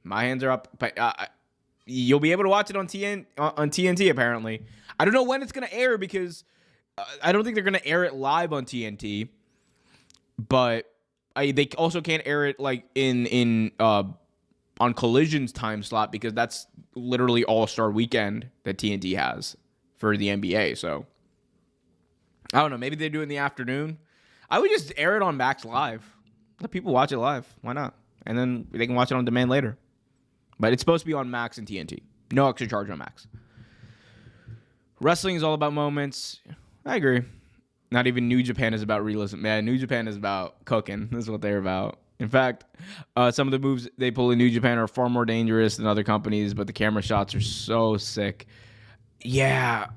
My hands are up. But you'll be able to watch it on TNT, apparently. I don't know when it's going to air because I don't think they're going to air it live on TNT. But they also can't air it like in on Collision's time slot because that's literally All-Star Weekend that TNT has for the NBA. So I don't know. Maybe they do it in the afternoon. I would just air it on Max Live. Let people watch it live. Why not? And then they can watch it on demand later. But it's supposed to be on Max and TNT. No extra charge on Max. Wrestling is all about moments. I agree. Not even New Japan is about realism. Man, New Japan is about cooking. That's what they're about. In fact, some of the moves they pull in New Japan are far more dangerous than other companies, but the camera shots are so sick. Yeah,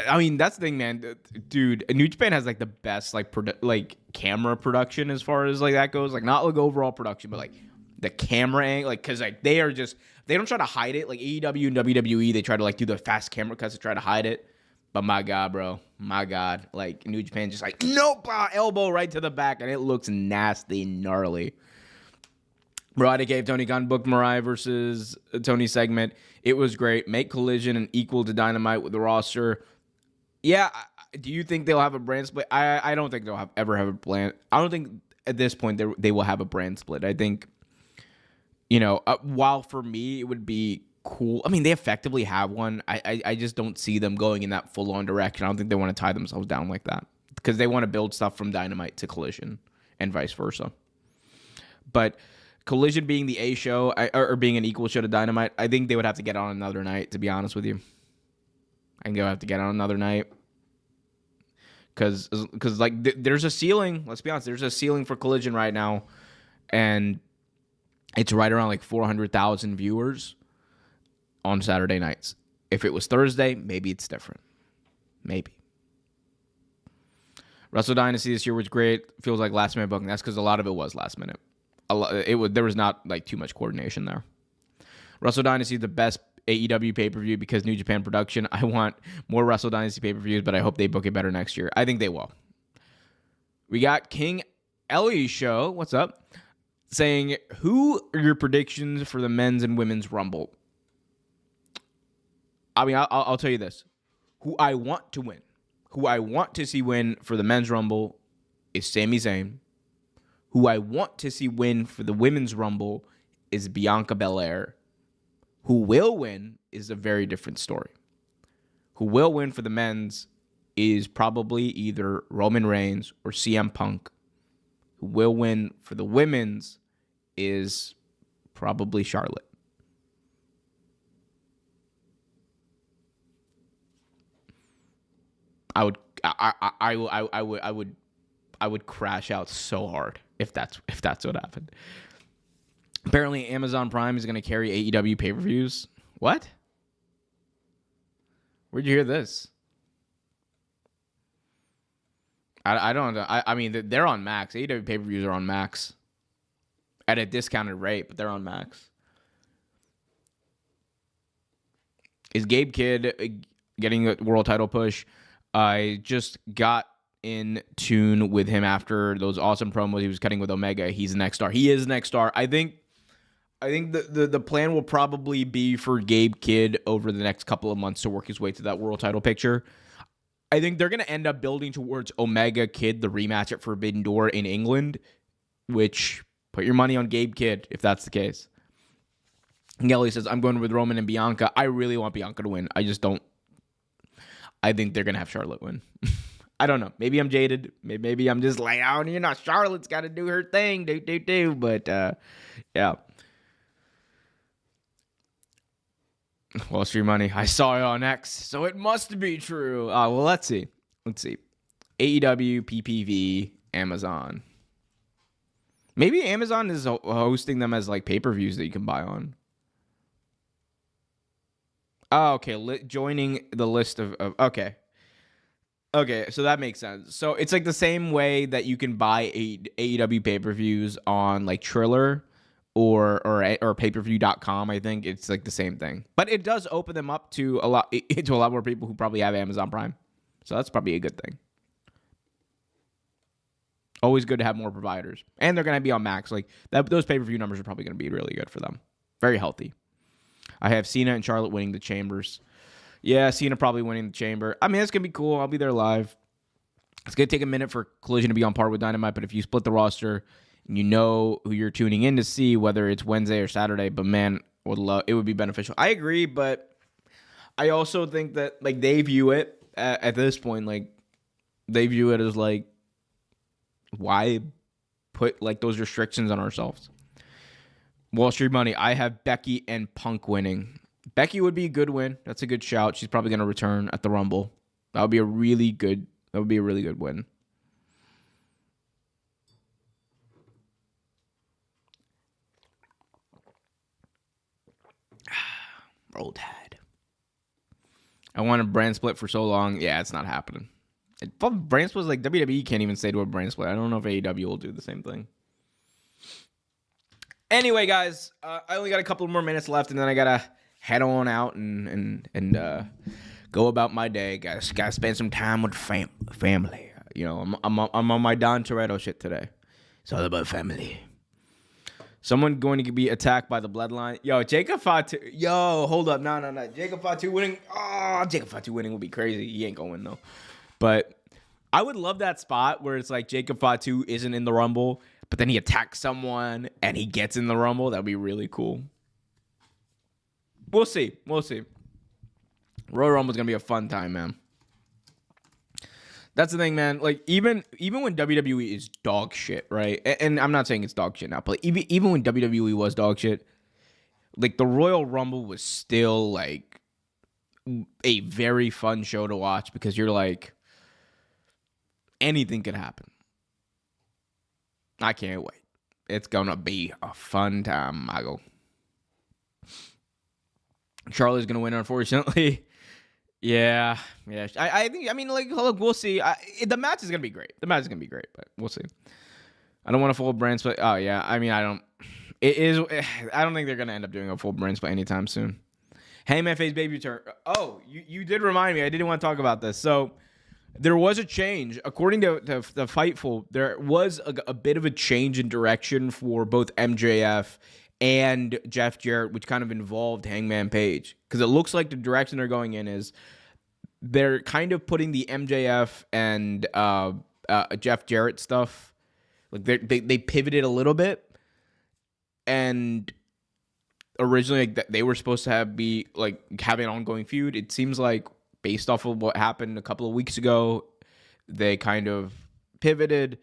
I mean, that's the thing, man. Dude, New Japan has like the best like camera production as far as like that goes. Like not like overall production, but like the camera angle, like because like they don't try to hide it. Like AEW and WWE, they try to like do the fast camera cuts to try to hide it. But my God, bro, like New Japan just like nope, elbow right to the back, and it looks nasty, gnarly. Murata gave Tony Khan booked Mariah versus Tony segment. It was great. Make Collision an equal to Dynamite with the roster. Yeah, do you think they'll have a brand split? I don't think they'll ever have a brand. I don't think at this point they will have a brand split. I think, while for me it would be cool. I mean, they effectively have one. I just don't see them going in that full-on direction. I don't think they want to tie themselves down like that because they want to build stuff from Dynamite to Collision and vice versa. But Collision being the A show or being an equal show to Dynamite, I think they would have to get on another night, to be honest with you. I think they'll have to get on another night. Because like, there's a ceiling. Let's be honest. There's a ceiling for Collision right now. And it's right around like 400,000 viewers on Saturday nights. If it was Thursday, maybe it's different. Maybe. Wrestle Dynasty this year was great. Feels like last minute booking. That's because a lot of it was last minute. There was not like too much coordination there. Wrestle Dynasty, the best AEW pay-per-view because New Japan production. I want more Wrestle Dynasty pay-per-views, but I hope they book it better next year. I think they will. We got King Ellie Show. What's up? Saying, who are your predictions for the men's and women's Rumble? I mean, I'll tell you this. Who I want to win, who I want to see win for the men's Rumble is Sami Zayn. Who I want to see win for the women's Rumble is Bianca Belair. Who will win is a very different story. Who will win for the men's is probably either Roman Reigns or CM Punk. Who will win for the women's is probably Charlotte. I would crash out so hard if that's what happened. Apparently, Amazon Prime is going to carry AEW pay-per-views. What? Where'd you hear this? I don't know. I mean, they're on Max. AEW pay-per-views are on Max at a discounted rate, but they're on Max. is Gabe Kidd getting a world title push. I just got in tune with him after those awesome promos he was cutting with Omega. He's the next star. He is the next star. I think the plan will probably be for Gabe Kidd over the next couple of months to work his way to that world title picture. I think they're going to end up building towards Omega Kidd, the rematch at Forbidden Door in England, which put your money on Gabe Kidd if that's the case. Gelly says, I'm going with Roman and Bianca. I really want Bianca to win. I just don't. I think they're going to have Charlotte win. I don't know. Maybe I'm jaded. Maybe I'm just like, oh, you know, Charlotte's got to do her thing. Do. But, yeah. Wall Street Money. I saw it on X, so it must be true. Well, let's see. AEW, PPV, Amazon. Maybe Amazon is hosting them as like pay-per-views that you can buy on. Oh, okay. Joining the list of okay. Okay, so that makes sense. So it's like the same way that you can buy AEW pay-per-views on like Triller or pay-per-view.com. I think it's like the same thing. But it does open them up to a lot more people who probably have Amazon Prime. So that's probably a good thing. Always good to have more providers. And they're going to be on Max. Like those pay-per-view numbers are probably going to be really good for them. Very healthy. I have Cena and Charlotte winning the Chambers. Yeah, Cena probably winning the Chamber. I mean, that's going to be cool. I'll be there live. It's going to take a minute for Collision to be on par with Dynamite, but if you split the roster and you know who you're tuning in to see, whether it's Wednesday or Saturday, but man, it would be beneficial. I agree, but I also think that like they view it at this point, like they view it as like, why put like those restrictions on ourselves? Wall Street Money, I have Becky and Punk winning. Becky would be a good win. That's a good shout. She's probably going to return at the Rumble. That would be a really good win. Roll Tide. I wanted a brand split for so long. Yeah, it's not happening. Brand split is like WWE can't even say to a brand split. I don't know if AEW will do the same thing. Anyway, guys, I only got a couple more minutes left, and then I gotta head on out and go about my day. Gotta spend some time with family. You know, I'm on my Don Toretto shit today. It's all about family. Someone going to be attacked by the bloodline. Yo, Jacob Fatu. Yo, hold up. No. Jacob Fatu winning. Oh, Jacob Fatu winning would be crazy. He ain't going to win, though. But I would love that spot where it's like Jacob Fatu isn't in the Rumble, but then he attacks someone and he gets in the Rumble. That would be really cool. We'll see. Royal Rumble's going to be a fun time, man. That's the thing, man. Like, even when WWE is dog shit, right? And I'm not saying it's dog shit now, but even when WWE was dog shit, like, the Royal Rumble was still, like, a very fun show to watch because you're like, anything could happen. I can't wait. It's going to be a fun time, Michael. Charlie's going to win, unfortunately. Yeah. I think, I mean, like, look, we'll see. The match is going to be great. But we'll see. I don't want a full brand split. Oh, yeah. I mean, I don't think they're going to end up doing a full brand split anytime soon. Hangman Page baby turn. Oh, you did remind me. I didn't want to talk about this. So, there was a change. According to the Fightful, there was a bit of a change in direction for both MJF and Jeff Jarrett, which kind of involved Hangman Page. Because it looks like the direction they're going in is they're kind of putting the MJF and Jeff Jarrett stuff. Like they pivoted a little bit. And originally like, they were supposed to be like having an ongoing feud. It seems like based off of what happened a couple of weeks ago, they kind of pivoted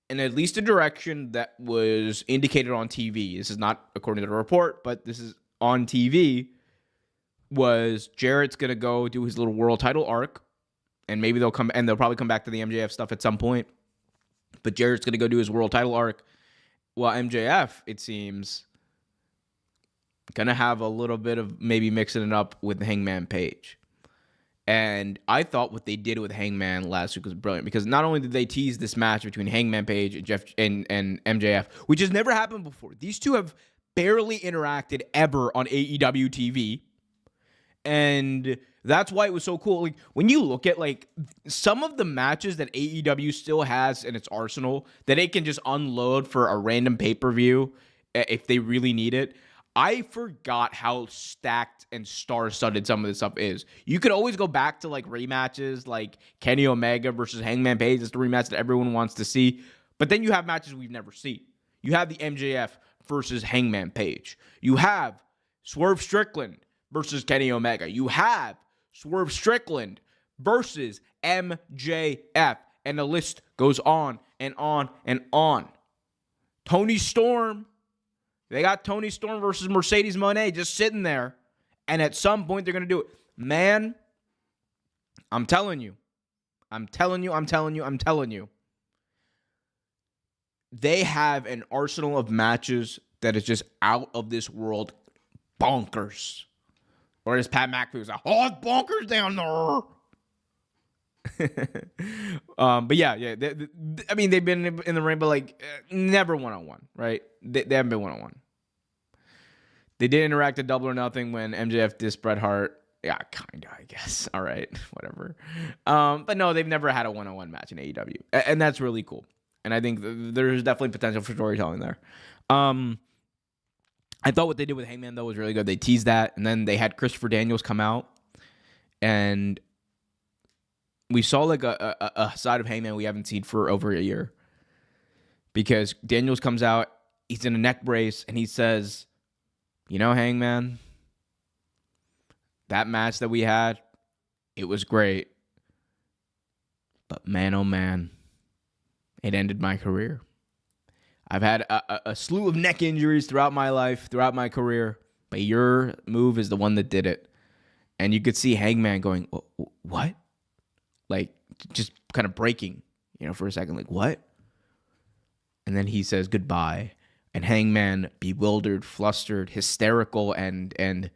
in at least a direction that was indicated on TV. This is not according to the report, but this is on TV. Was Jarrett's gonna go do his little world title arc, and maybe they'll probably come back to the MJF stuff at some point. But Jarrett's gonna go do his world title arc, while MJF, it seems, gonna have a little bit of maybe mixing it up with Hangman Page. And I thought what they did with Hangman last week was brilliant because not only did they tease this match between Hangman Page and Jeff and MJF, which has never happened before. These two have barely interacted ever on AEW TV. And that's why it was so cool. Like, when you look at, like, some of the matches that AEW still has in its arsenal that it can just unload for a random pay-per-view if they really need it, I forgot how stacked and star-studded some of this stuff is. You could always go back to, like, rematches, like Kenny Omega versus Hangman Page. It's the rematch that everyone wants to see. But then you have matches we've never seen. You have the MJF versus Hangman Page. You have Swerve Strickland versus Kenny Omega. You have Swerve Strickland versus MJF. And the list goes on and on and on. Tony Storm. They got Tony Storm versus Mercedes Moné just sitting there. And at some point, they're going to do it. Man, I'm telling you. They have an arsenal of matches that is just out of this world bonkers. Or as Pat McAfee was like, oh, it's bonkers down there. But yeah. I mean, they've been in the ring, but like never one-on-one, right? They haven't been one-on-one. They did interact at Double or Nothing when MJF dissed Bret Hart. Yeah, kind of, I guess. All right, whatever. But no, they've never had a one-on-one match in AEW. And that's really cool. And I think there's definitely potential for storytelling there. I thought what they did with Hangman, though, was really good. They teased that, and then they had Christopher Daniels come out, and we saw like a side of Hangman we haven't seen for over a year. Because Daniels comes out, he's in a neck brace, and he says, you know, Hangman, that match that we had, it was great. But man, oh man, it ended my career. I've had a slew of neck injuries throughout my life, throughout my career, but your move is the one that did it. And you could see Hangman going, what? Like, just kind of breaking, for a second. Like, what? And then he says goodbye. And Hangman, bewildered, flustered, hysterical, and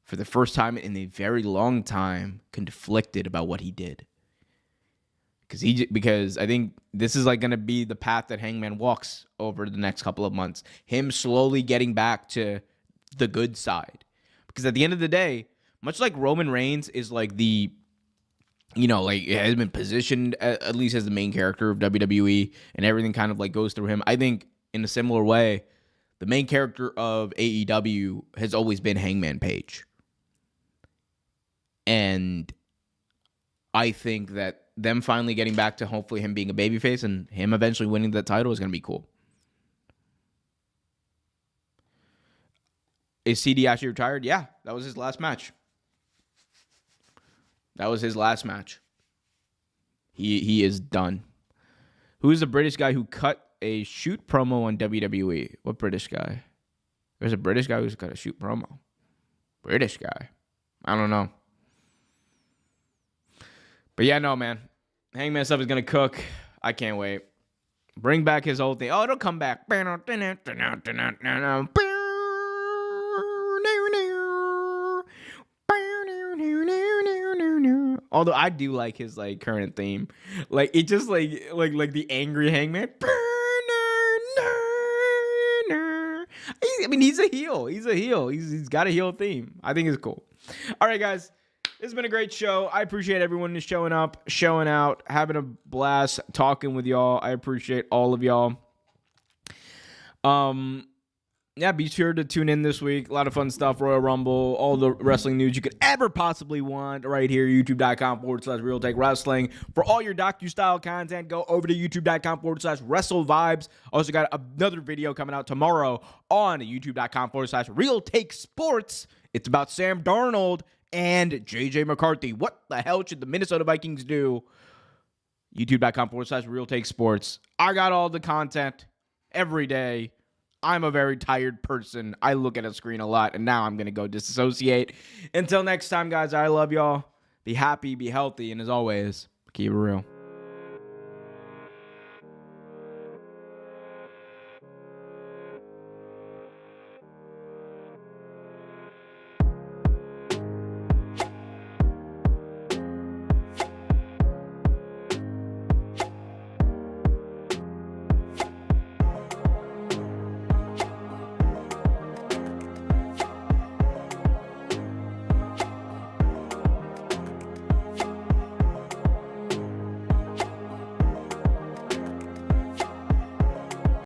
for the first time in a very long time, conflicted about what he did. Because I think this is like going to be the path that Hangman walks over the next couple of months. Him slowly getting back to the good side. Because at the end of the day, much like Roman Reigns is like the, like it has been positioned at least as the main character of WWE and everything kind of like goes through him. I think in a similar way, the main character of AEW has always been Hangman Page. And I think that them finally getting back to hopefully him being a babyface and him eventually winning the title is going to be cool. Is CD actually retired? Yeah, that was his last match. He is done. Who is the British guy who cut a shoot promo on WWE? What British guy? There's a British guy who's got a shoot promo. British guy. I don't know. But yeah, no, man. Hangman stuff is going to cook. I can't wait. Bring back his old thing. Oh, it'll come back. Although I do like his like current theme. Like it just like the angry Hangman. I mean, he's a heel. He's got a heel theme. I think it's cool. All right, guys. This has been a great show. I appreciate everyone who's showing up, showing out, having a blast, talking with y'all. I appreciate all of y'all. Yeah, be sure to tune in this week. A lot of fun stuff. Royal Rumble, all the wrestling news you could ever possibly want right here, youtube.com/Real Take Wrestling. For all your docu-style content, go over to youtube.com/Wrestle Vibes. Also got another video coming out tomorrow on youtube.com/Real Take Sports. It's about Sam Darnold and JJ McCarthy. What the hell should the Minnesota Vikings do? youtube.com/Real Take Sports. I got all the content every day. I'm a very tired person. I look at a screen a lot, and now I'm going to go disassociate. Until next time, guys, I love y'all. Be happy, be healthy, and as always, keep it real.